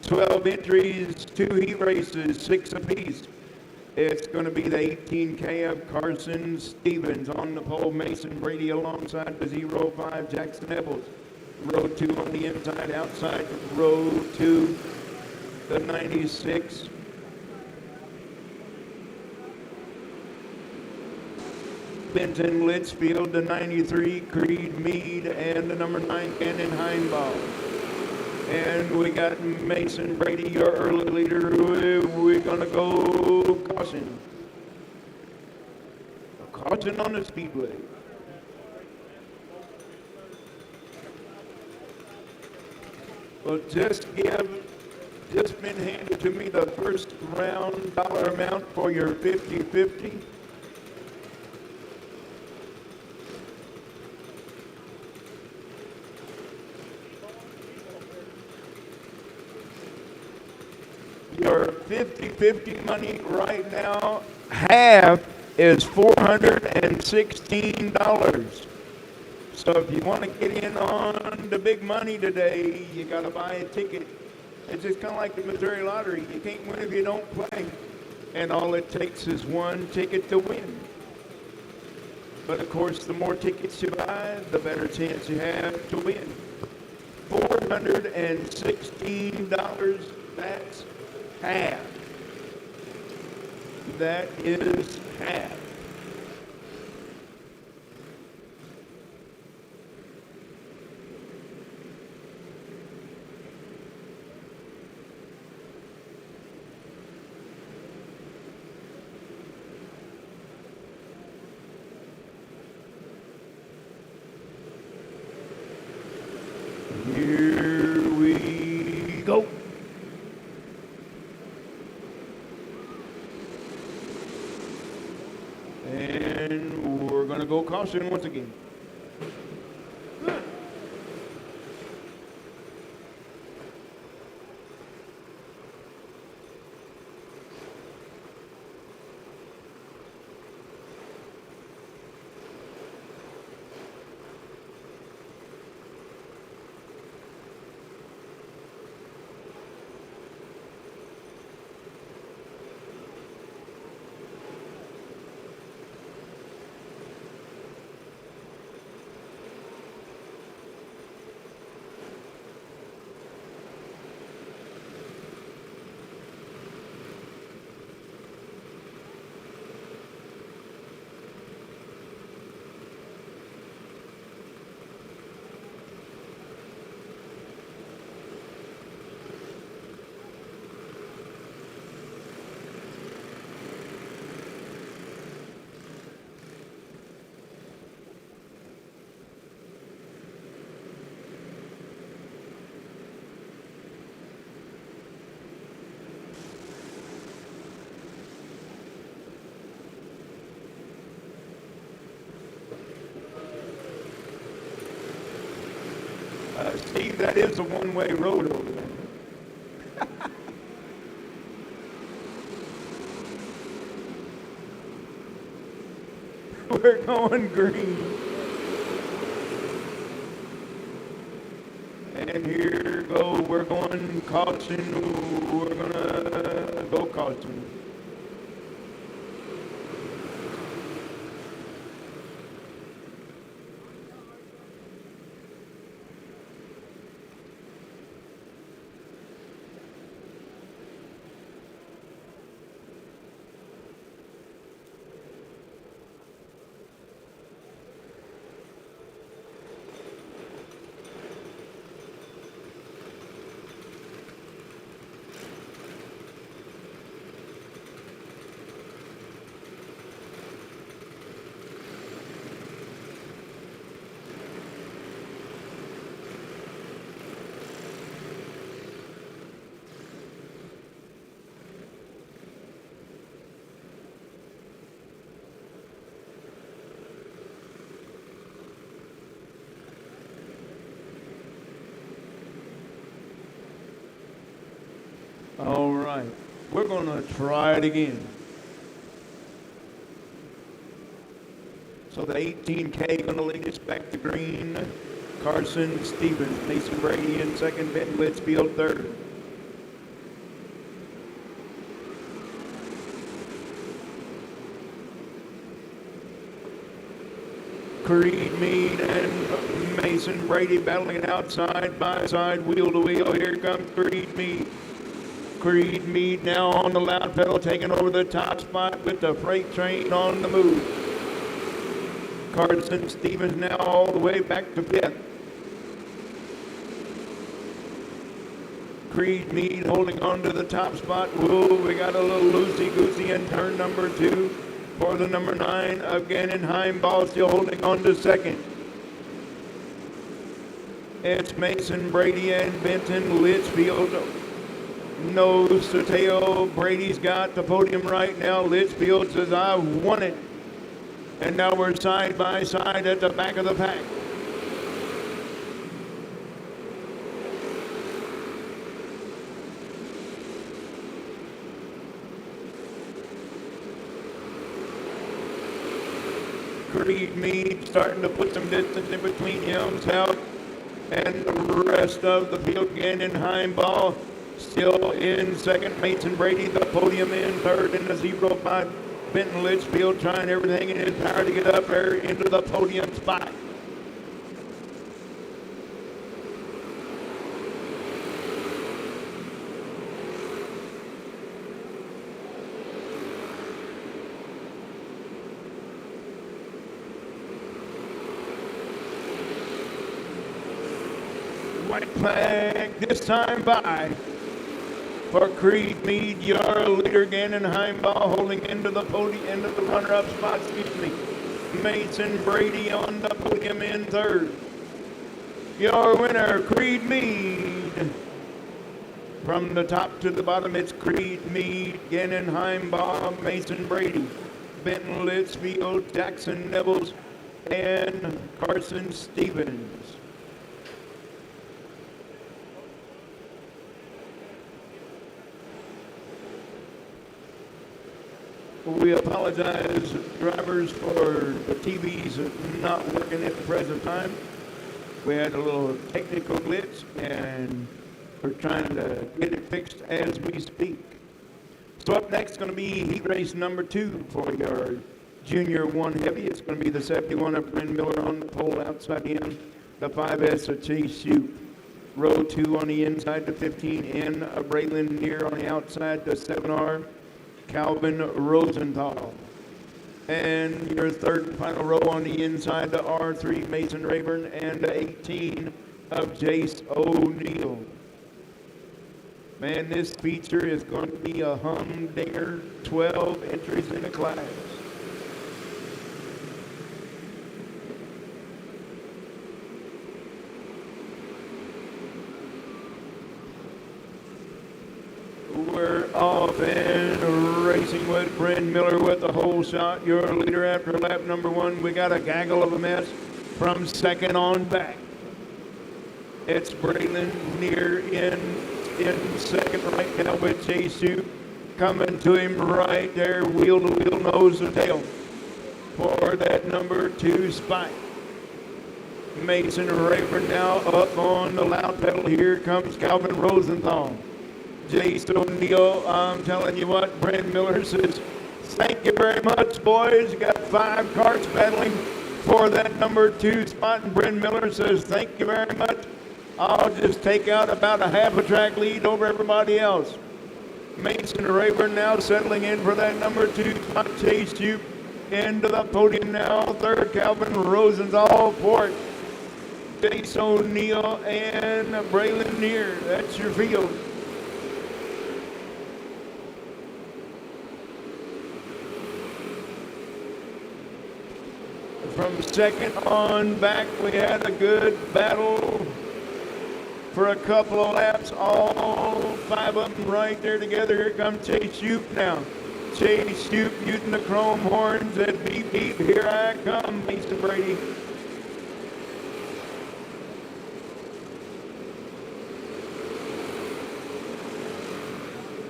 12 entries, 2 heat races, 6 apiece. It's going to be the 18K of Carson Stevens on the pole, Mason Brady alongside the 05 Jackson Epples. Row 2 on the inside, outside, row 2, the 96. Benton Litchfield, the 93, Creed Mead, and the number 9, Cannon Heinbaugh. And we got Mason Brady, your early leader. We're going to go caution. Caution on the speedway. Well, just been handed to me the first round dollar amount for your 50-50. Your 50-50 money right now, half is $416. So if you want to get in on the big money today, you got to buy a ticket. It's just kind of like the Missouri Lottery. You can't win if you don't play. And all it takes is one ticket to win. But of course, the more tickets you buy, the better chance you have to win. $416, that's half. That is half. Here we go. And we're going to go caution once again. Steve, that is a one-way road over there. We're going green. And here go, we're going caution. We're gonna go caution. All right, we're gonna try it again. So the 18K gonna lead us back to green. Carson Stevens, Mason Brady in second, Ben Litchfield third. Creed Mead and Mason Brady battling outside by side, wheel to wheel. Here comes Creed Mead. Creed Mead now on the loud pedal, taking over the top spot with the freight train on the move. Carson Stevens now all the way back to fifth. Creed Mead holding on to the top spot. Whoa, we got a little loosey-goosey in turn number 2 for the number 9 again, and Heimball still holding on to second. It's Mason Brady and Benton Litchfield. Nose to tail. Brady's got the podium right now. Litchfield says, I won it. And now we're side by side at the back of the pack. Creed Mead starting to put some distance in between himself and the rest of the field. Again in Heimball. Still in second, Mason Brady, the podium in third in the 0-5. Benton Litchfield trying everything in his power to get up there into the podium spot. White flag this time by for Creed Mead, your leader again in Heimball, holding into the podium, into the runner-up spot, Mason Brady on the podium in third. Your winner, Creed Mead. From the top to the bottom, it's Creed Mead, again in Heimball, Mason Brady, Benton Litchfield, Jackson Nevels, and Carson Stevens. We apologize, drivers, for the TVs not working at the present time. We had a little technical glitch, and we're trying to get it fixed as we speak. So up next is going to be heat race number 2 for your Junior 1 Heavy. It's going to be the 71 of Bryn Miller on the pole outside in, the 5S of Chase Shute. Row 2 on the inside, the 15N of Braylon Neer on the outside, the 7R. Calvin Rosenthal. And your third and final row on the inside, the R3 Mason Rayburn, and the 18 of Jace O'Neill. Man, this feature is going to be a humdinger. 12 entries in the class. We're off and racing with Bryn Miller with the whole shot. Your leader after lap number 1. We got a gaggle of a mess from second on back. It's Braylon Near in second right now with Chase Shoop coming to him right there, wheel to wheel, nose to tail for that number 2 spot. Mason Rayburn now up on the loud pedal. Here comes Calvin Rosenthal. Jace O'Neill, I'm telling you what, Brent Miller says, thank you very much, boys. You got 5 carts battling for that number 2 spot. And Brent Miller says, thank you very much. I'll just take out about a half a track lead over everybody else. Mason Rayburn now settling in for that number 2 spot. Chase Shoop into the podium now. Third, Calvin Rosenthal. Fourth, Jace O'Neill and Braylon Near. That's your field. From second on back, we had a good battle for a couple of laps. All 5 of them right there together. Here comes Chase Shoop now. Chase Shoop using the chrome horns and beep beep. Here I come, Mason Brady.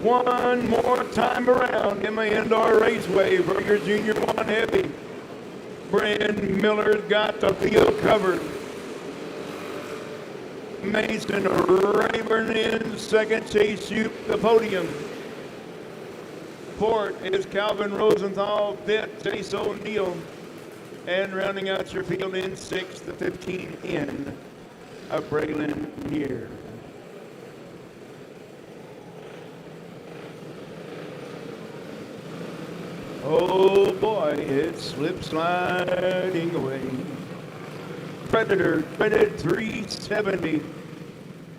One more time around in the indoor raceway for your Junior 1 Heavy. Brent Miller's got the field covered. Mason Rayburn in second, Chase Shoop the podium. Fourth is Calvin Rosenthal, fifth, Chase O'Neill. And rounding out your field in sixth, the 15 in of Braylon Near. Oh boy, it's slip sliding away. Predator threaded 370,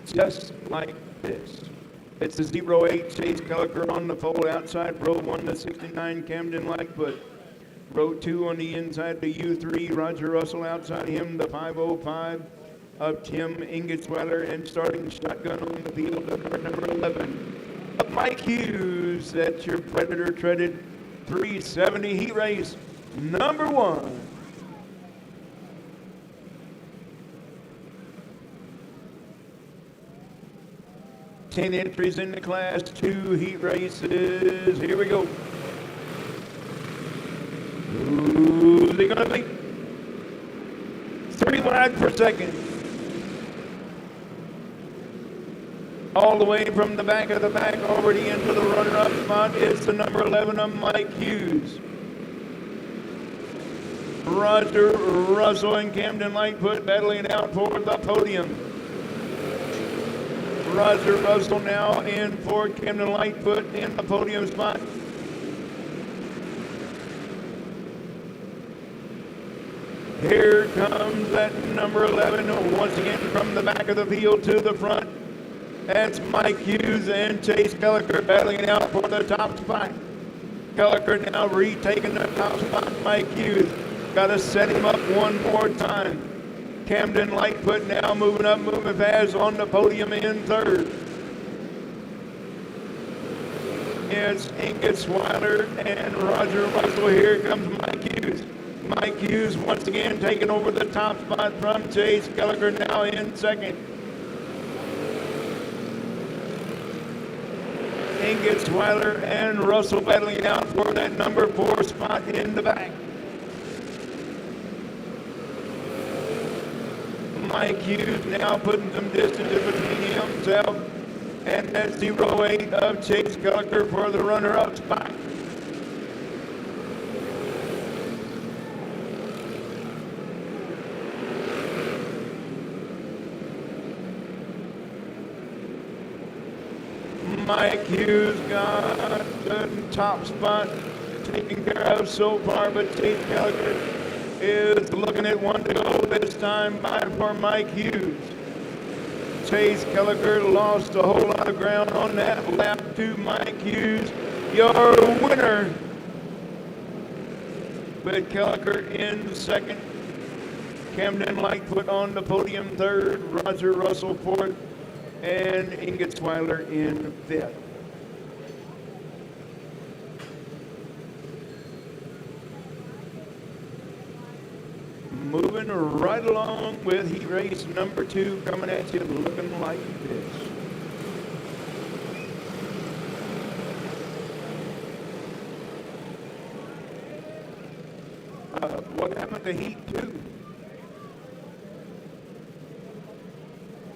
just like this. It's the 08 Chase Kelliker on the pole outside, row 1 to 69 Camden Lightfoot. Row 2 on the inside to U3, Roger Russell outside him, the 505 of Tim Ingersweiler, and starting shotgun on the field of number 11 of Mike Hughes. That's your Predator treaded 370 heat race number 1. Ten entries in the Class 2 heat races. Here we go. Who's he gonna be? 3 wide per second. All the way from the back of the pack, already into the runner-up spot, it's the number 11 of Mike Hughes. Roger Russell and Camden Lightfoot battling out for the podium. Roger Russell now in for Camden Lightfoot in the podium spot. Here comes that number 11 once again from the back of the field to the front. That's Mike Hughes and Chase Kelliker battling out for the top spot. Kelliker now retaking the top spot. Mike Hughes got to set him up one more time. Camden Lightfoot now moving up, moving fast on the podium in third. It's Ingersweiler and Roger Russell. Here comes Mike Hughes. Mike Hughes once again taking over the top spot from Chase Kelliker now in second. Ingersweiler and Russell battling out for that number 4 spot in the back. Mike Hughes now putting some distance in between himself and that 08 of Chase Kelliker for the runner-up spot. Mike Hughes got the top spot taken care of so far, but Chase Kelliker is looking at one to go this time by for Mike Hughes. Chase Kelliker lost a whole lot of ground on that lap to Mike Hughes. Your winner. But Kelliker in second. Camden Lightfoot on the podium third. Roger Russell fourth. And Ingersweiler in fifth. Moving moving right along with heat race number 2 coming at you looking like this. What happened to heat 2?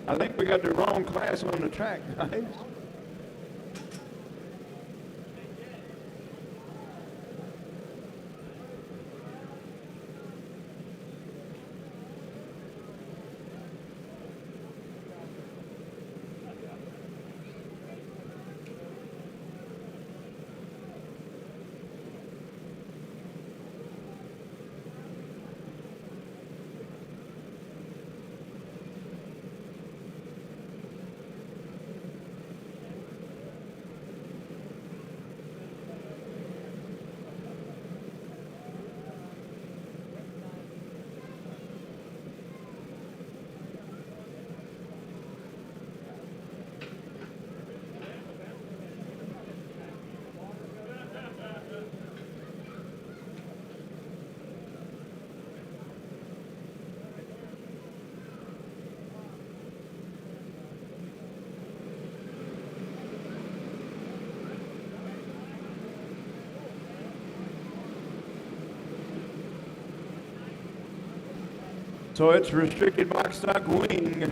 I think we got the wrong class on the track, guys. So it's restricted box stock wing.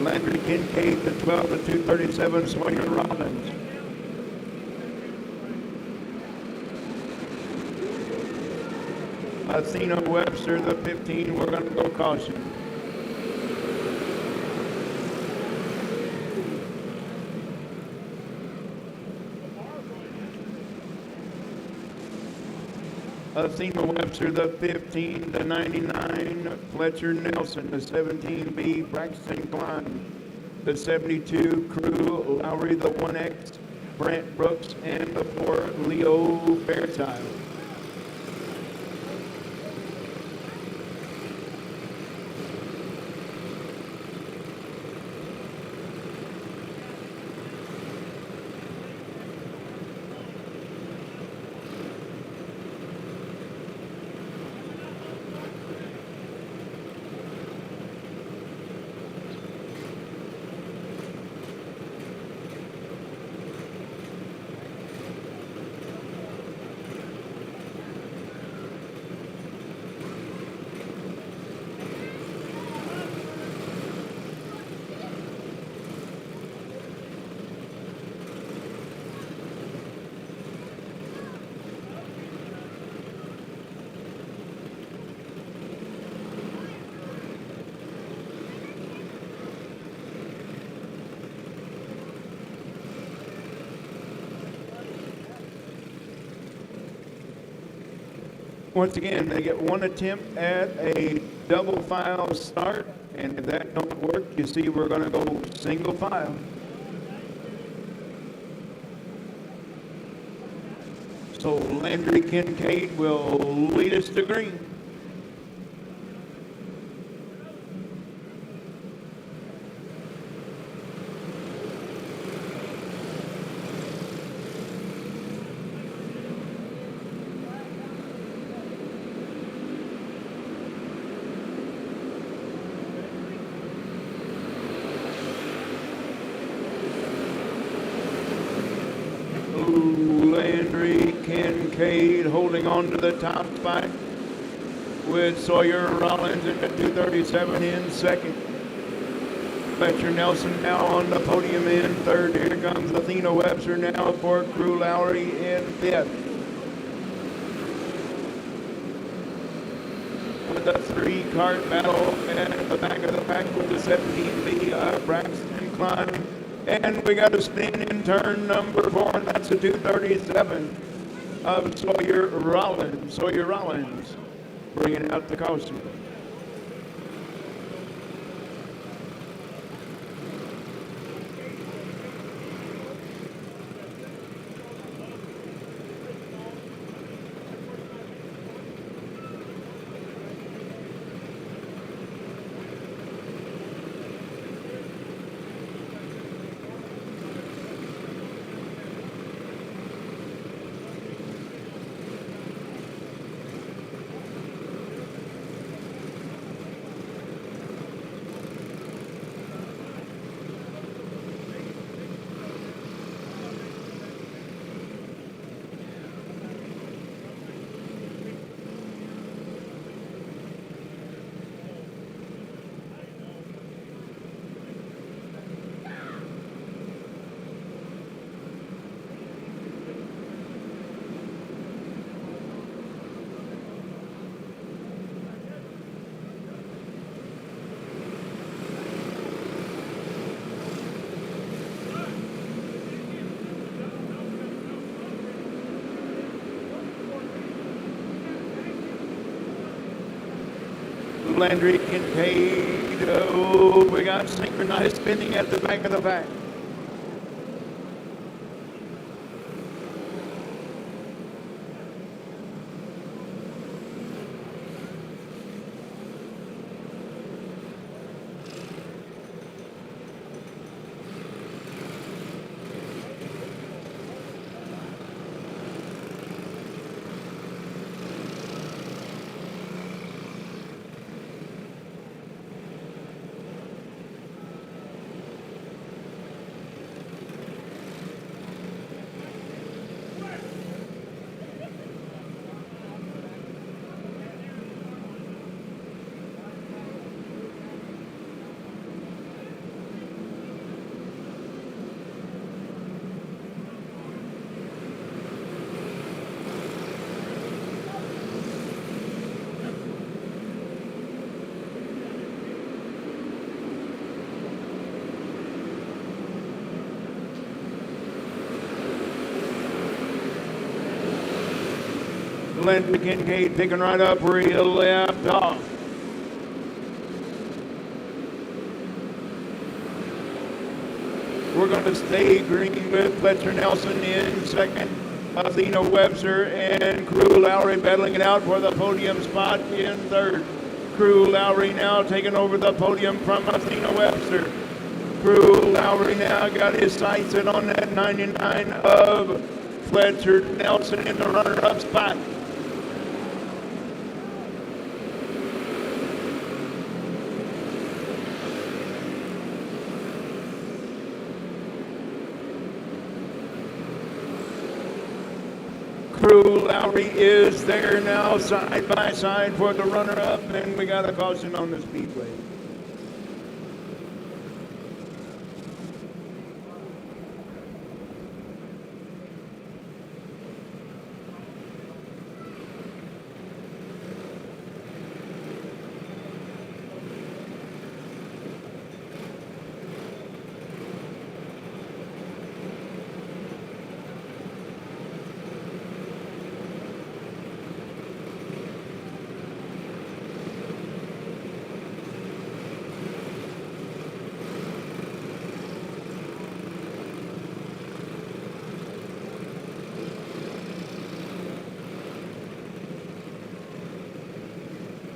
Landry Kincaid, the 12 to 237, Sawyer Rollins. Athena Webster, the 15, we're going to go caution. Athena Webster, the 15, the 99, Fletcher Nelson, the 17B, Braxton Klein, the 72, Crew Lowry, the 1X, Brent Brooks, and the 4, Leo Fairchild. Once again, they get one attempt at a double file start, and if that don't work, you see we're going to go single file. So Landry Kincaid will lead us to green. Landry Kincaid holding on to the top spot with Sawyer Rollins at 237 in second. Fletcher Nelson now on the podium in third. Here comes Athena Webster now for Crew Lowry in fifth. With a 3-cart battle at the back of the pack with the 17B Braxton Klein. And we got a spin in turn number 4, and that's a 237 of Sawyer Rollins. Sawyer Rollins bringing out the caution. Landry Kincaid. Oh, we got synchronized spinning at the back of the pack. Landry Kincaid picking right up where he left off. We're going to stay green with Fletcher Nelson in second. Athena Webster and Crew Lowry battling it out for the podium spot in third. Crew Lowry now taking over the podium from Athena Webster. Crew Lowry now got his sights set on that 99 of Fletcher Nelson in the runner-up spot. Crew Lowry is there now side by side for the runner-up, and we got a caution on the speedway.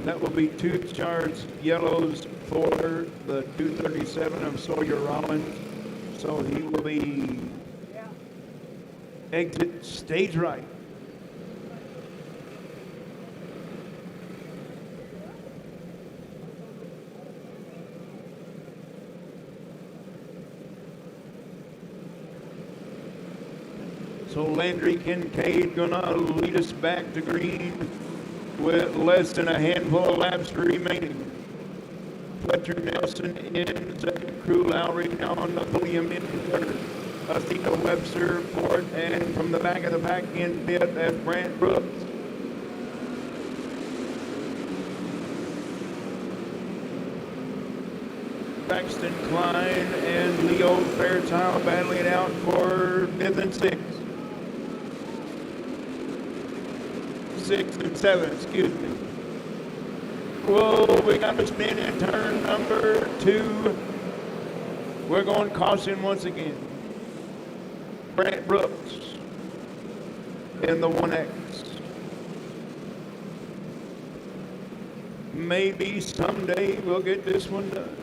That will be 2 charged yellows for the 237 of Sawyer Rollins. So he will be exit stage right. So Landry Kincaid gonna lead us back to green with less than a handful of laps remaining. Fletcher Nelson in second. Crew Lowry now on the podium in third. Athena Webster fourth, and from the back of the pack in fifth, that's Brant Brooks. Braxton Klein and Leo Fairchild battling it out for fifth and sixth. 6 and 7, excuse me. Whoa, we got to spin in turn number 2. We're going caution once again. Brant Brooks in the 1X. Maybe someday we'll get this one done.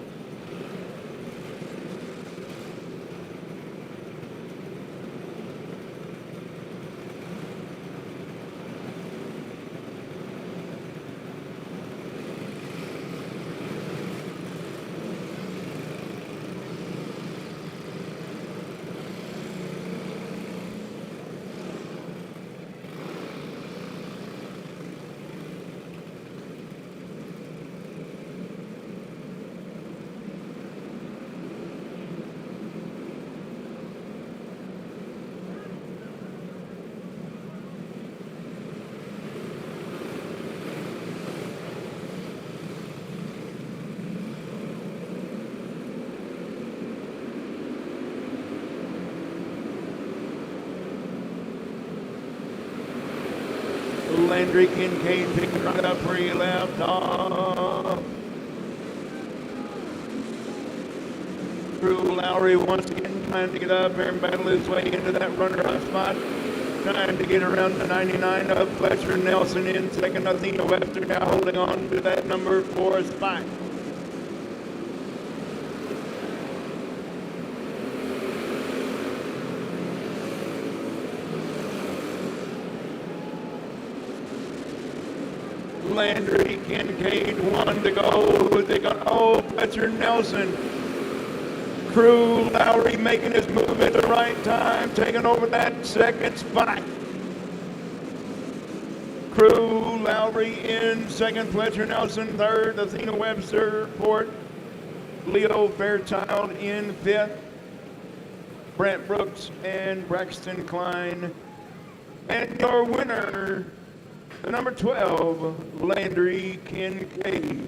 Landry Kincaid picking right up where he left off. Drew Lowry once again trying to get up here and battle his way into that runner-up spot. Trying to get around the 99 of Fletcher Nelson in second. Athena Webster now holding on to that number 4 spot. Landry Kincaid, 1 to go. They got, Fletcher Nelson. Crew Lowry making his move at the right time, taking over that second spot. Crew Lowry in second, Fletcher Nelson third, Athena Webster fourth, Leo Fairchild in fifth, Brent Brooks and Braxton Klein. And your winner, the number 12, Landry Kincaid.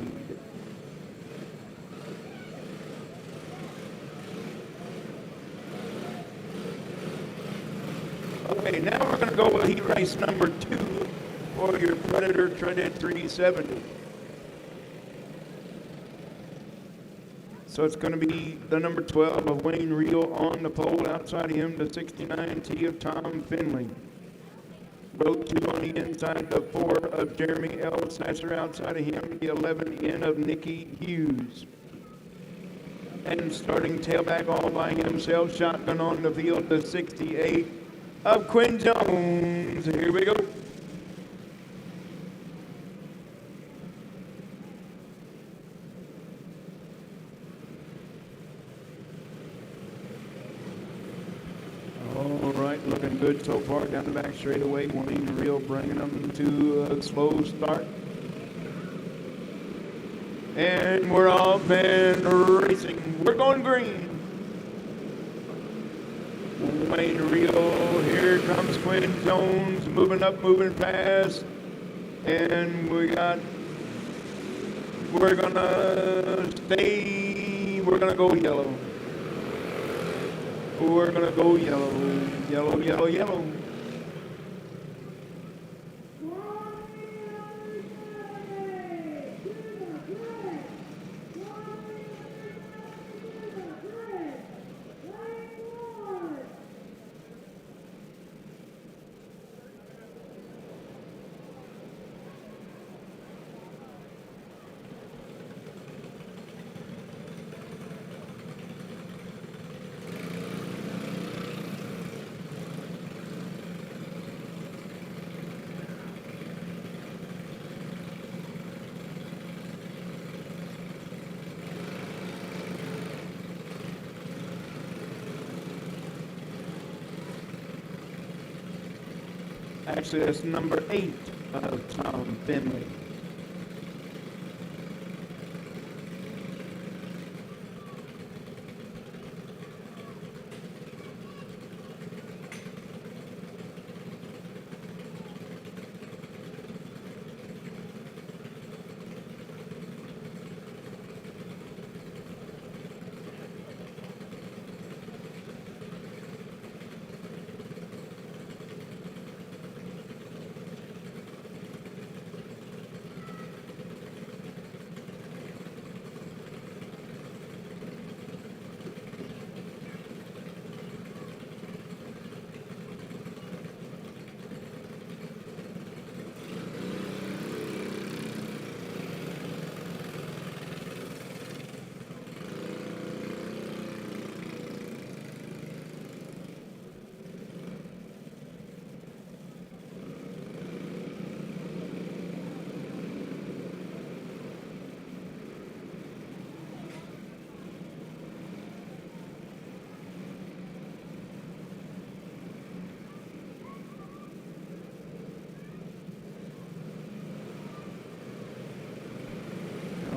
Okay, now we're going to go with heat race number 2 for your Predator Treaded 370. So it's going to be the number 12 of Wayne Reel on the pole. Outside of him, the 69T of Tom Finley. Road 2 on the inside, the 4 of Jeremy L. Sasser. Outside of him, the 11N of Nicky Hughes. And starting tailback all by himself, shotgun on the field, the 68 of Quinn Jones. Here we go. All right, looking good so far down the back straightaway. Wayne Reel bringing them to a slow start. And we're off and racing. We're going green. Wayne Reel, here comes Quinn Jones, moving up, moving fast. And we're gonna go yellow. We're gonna go yellow, yellow, yellow, yellow. Actually, that's number 8 of Tom Finley.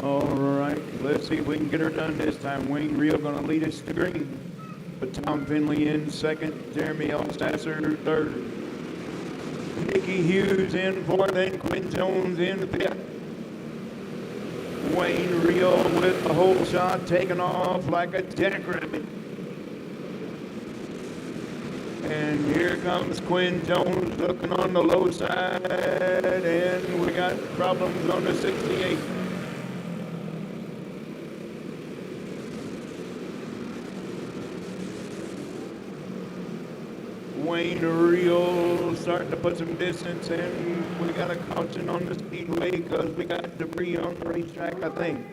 All right, let's see if we can get her done this time. Wayne Reel going to lead us to green. But Tom Finley in second, Jeremy Elstasser third. Nicky Hughes in fourth, and Quinn Jones in fifth. Wayne Reel with the whole shot, taking off like a jackrabbit. And here comes Quinn Jones looking on the low side, and we got problems on the 68. Wayne Rio starting to put some distance, and we got a caution on the speedway because we got debris on the racetrack, I think.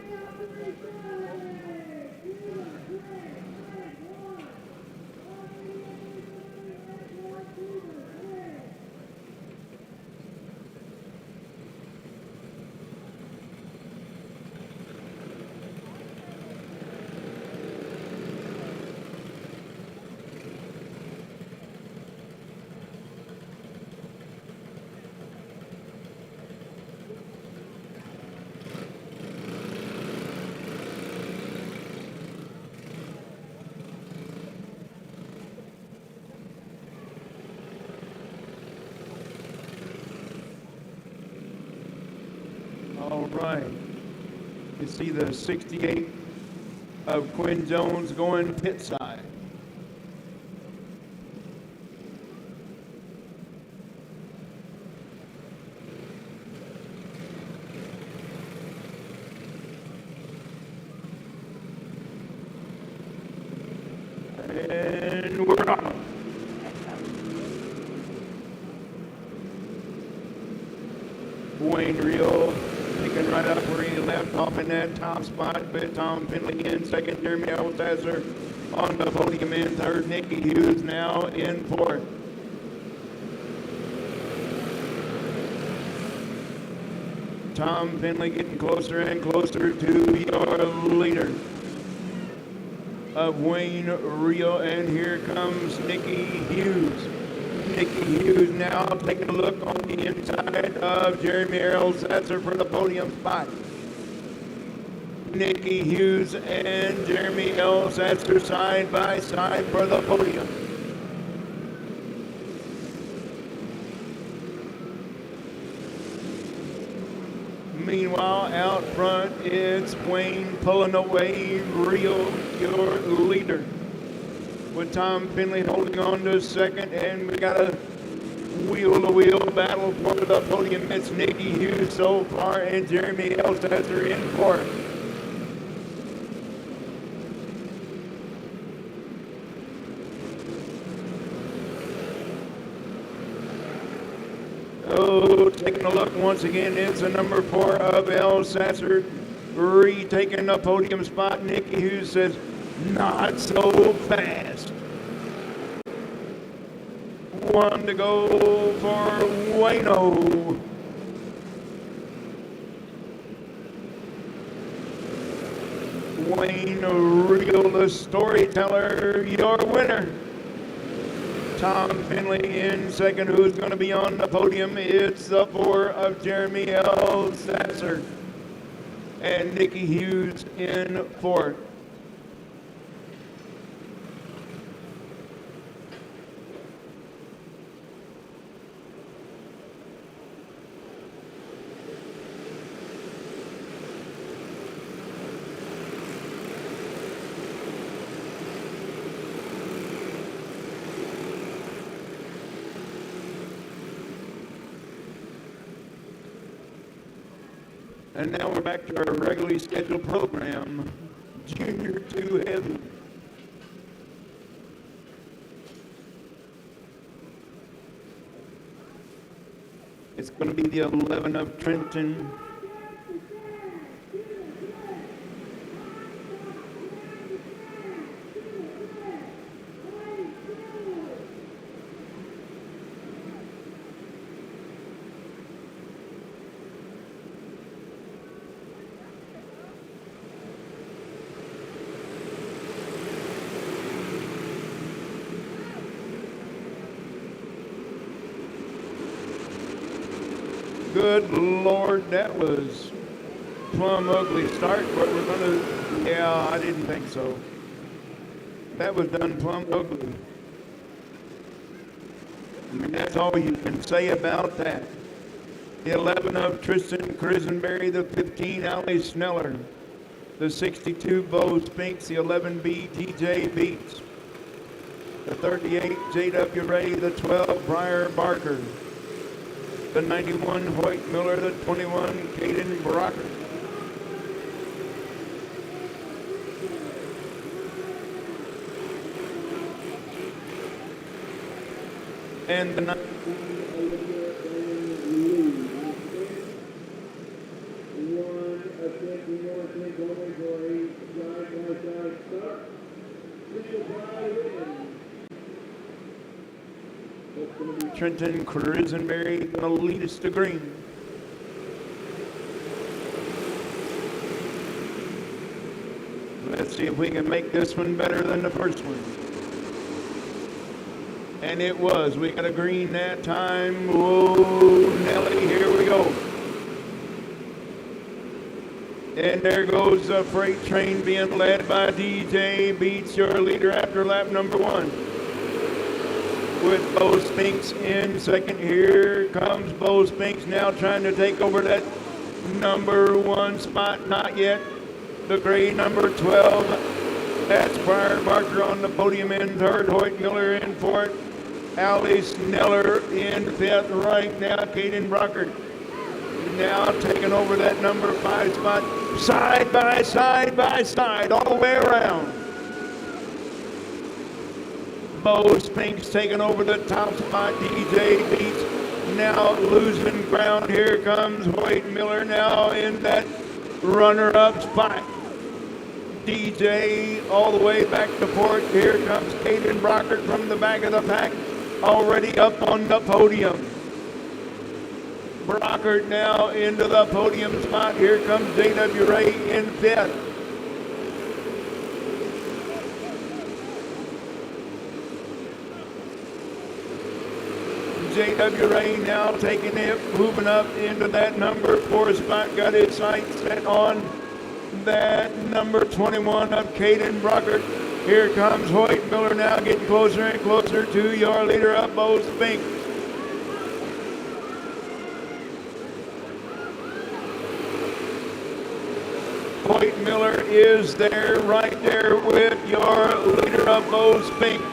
All right. You see the 68 of Quinn Jones going pit side. And we're on. Wayne Rio picking right up where he left off in that top spot, but Tom Finley in second, Jeremy Altasser on the podium in third, Nicky Hughes now in fourth. Tom Finley getting closer and closer to your leader of Wayne Rio, and here comes Nicky Hughes. Nicky Hughes now taking a look on the inside of Jeremy Altasser for the podium spot. Nicky Hughes and Jeremy Altasser side by side for the podium. Meanwhile, out front, it's Wayne pulling away Rio, your leader, with Tom Finley holding on to second, and we got a wheel-to-wheel battle for the podium. It's Nicky Hughes so far, and Jeremy Altasser in fourth. Oh, taking a look once again, it's the number 4 of Altasser retaking the podium spot. Nicky Hughes says, not so fast. One to go for Wayno. Wayne Rio, the storyteller, your winner. Tom Finley in second, who's going to be on the podium. It's the 4 of Jeremy Altasser. And Nicky Hughes in fourth. And now we're back to our regularly scheduled program, Junior 2 Heavy. It's going to be the 11 of Trenton. Good Lord, that was plumb ugly start, but we're gonna, yeah, I didn't think so. That was done plumb ugly. I mean, that's all you can say about that. The 11 of Tristan Crisenberry, the 15 Ali Sneller, the 62 Bo Spinks, the 11B TJ Beats. The 38, J.W. Ray. The 12, Briar Barker. The 91, Hoyt Miller. The 21, Caden Brocker. And the Trenton Crisenberry going to lead us to green. Let's see if we can make this one better than the first one. And it was. We got a green that time. Whoa, Nelly, here we go. And there goes the freight train being led by DJ Beats, your leader after lap number 1. With Bo Spinks in second. Here comes Bo Spinks now trying to take over that number 1 spot. Not yet. The gray number 12. That's Briar Barker on the podium in third. Hoyt Miller in fourth. Ali Sneller in fifth. Right now, Caden Brockert now taking over that number 5 spot. Side by side by side all the way around. Bo Spinks taking over the top spot. DJ Beats now losing ground. Here comes Hoyt Miller now in that runner-up spot. DJ all the way back to fourth. Here comes Caden Brockert from the back of the pack, already up on the podium. Brockert now into the podium spot. Here comes J.W. Ray in fifth. J.W. Ray now taking it, moving up into that number 4 spot. Got his sights set on that number 21 of Caden Brockert. Here comes Hoyt Miller now getting closer and closer to your leader up, Bo Spinks. Hoyt Miller is there, right there with your leader up, Bo Spinks.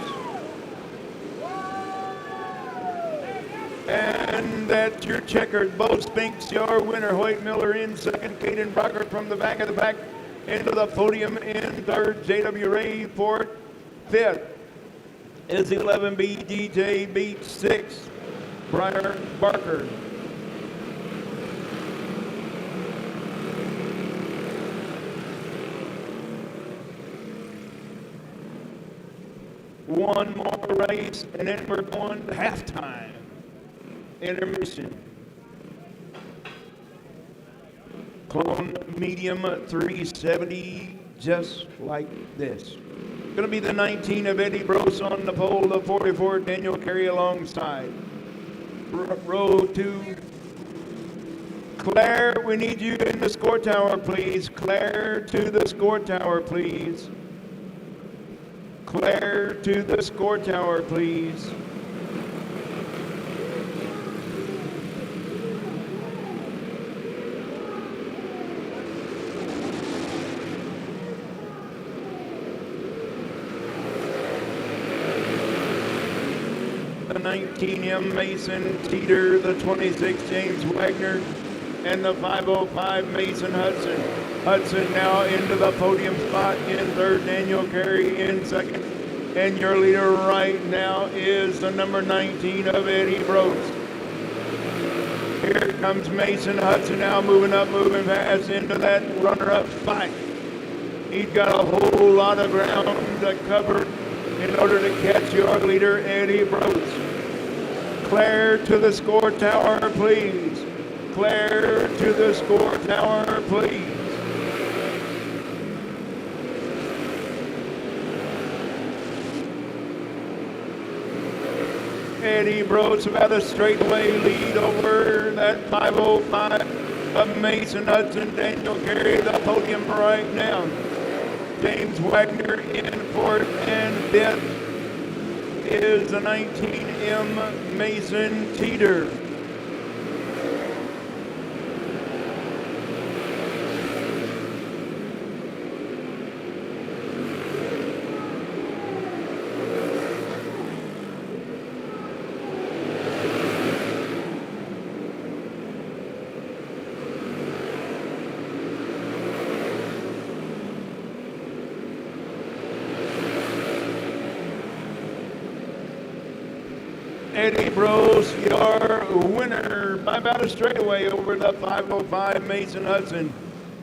And that's your checkered. Bo Spinks, your winner. Hoyt Miller in second. Caden Brockert from the back of the pack into the podium in third. J.W. Ray fourth. Fifth is 11B DJ Beat. Sixth, Briar Barker. One more race, and then we're going to halftime. Intermission. Clone medium 370, just like this. Going to be the 19 of Eddie Brose on the pole, the 44 Daniel Carey alongside. Row 2. Claire, we need you in the score tower, please. Claire to the score tower, please. Claire to the score tower, please. The 19M Mason Teeter, the 26 James Wagner, and the 505 Mason Hudson. Hudson now into the podium spot in third, Daniel Carey in second. And your leader right now is the number 19 of Eddie Brose. Here comes Mason Hudson now moving up, moving fast into that runner-up spot. He's got a whole lot of ground to cover in order to catch your leader, Eddie Brose. Claire to the score tower, please. Claire to the score tower, please. Eddie Brose about a straightaway lead over that 505 of Mason Hudson. Daniel Carey the podium right now. James Wagner in fourth, and fifth is the 19M Mason Teeter. Eddie Bros, your winner by about a straightaway over the 505 Mason Hudson.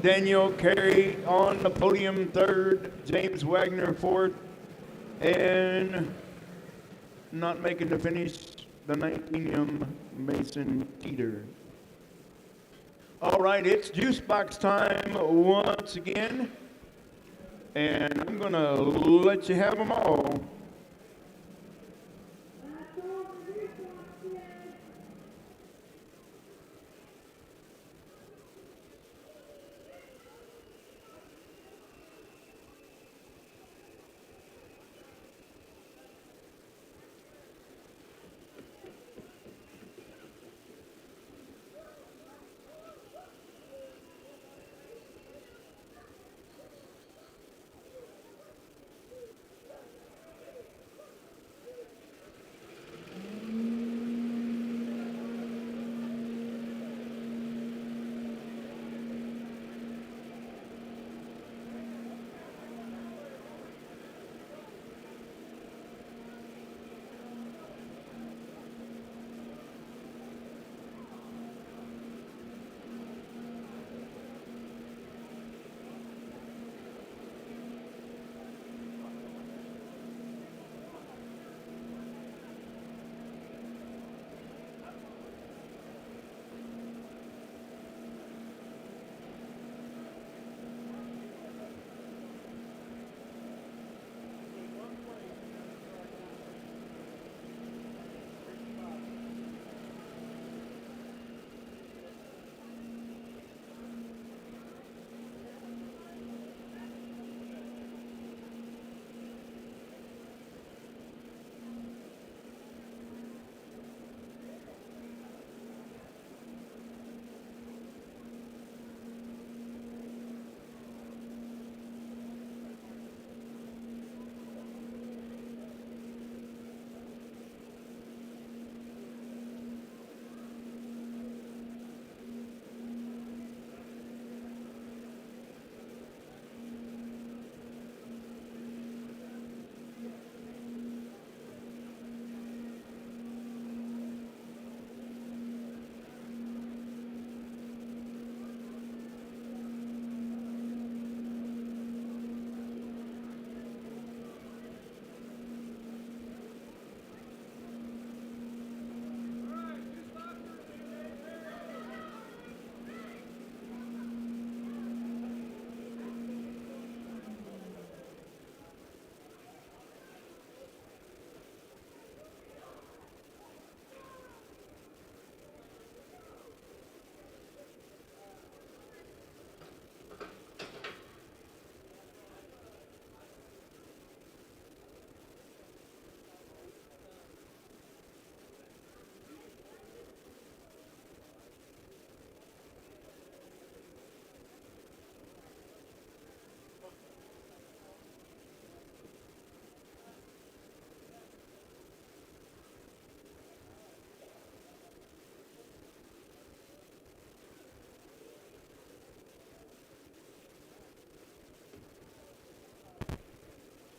Daniel Carey on the podium third, James Wagner fourth, and not making the finish, the 19M Mason Teeter. All right, it's juice box time once again, and I'm gonna let you have them all.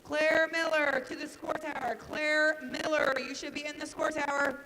Claire Miller to the score tower. Claire Miller, you should be in the score tower.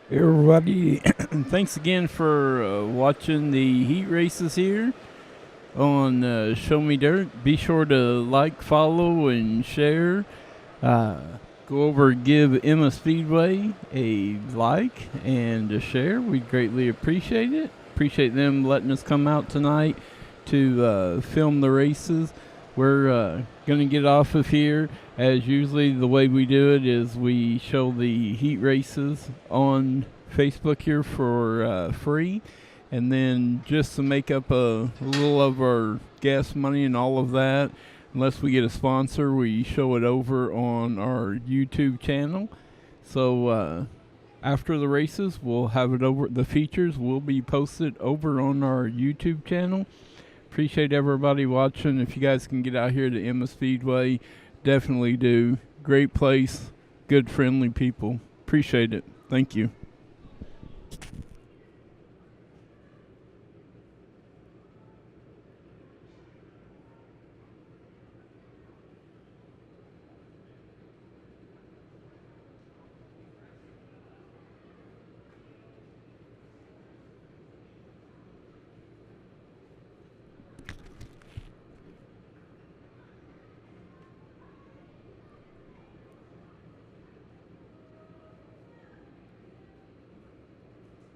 Hey everybody, thanks again for watching the heat races here on Show Me Dirt. Be sure to like, follow, and share. Go over and give Emma Speedway a like and a share. We'd greatly appreciate it. Appreciate them letting us come out tonight to film the races. We're going to get off of here. As usually the way we do it is we show the heat races on Facebook here for free. And then just to make up a little of our gas money and all of that, unless we get a sponsor, we show it over on our YouTube channel. So after the races, we'll have it over. The features will be posted over on our YouTube channel. Appreciate everybody watching. If you guys can get out here to Emma Speedway, definitely do. Great place, good friendly people. Appreciate it. Thank you.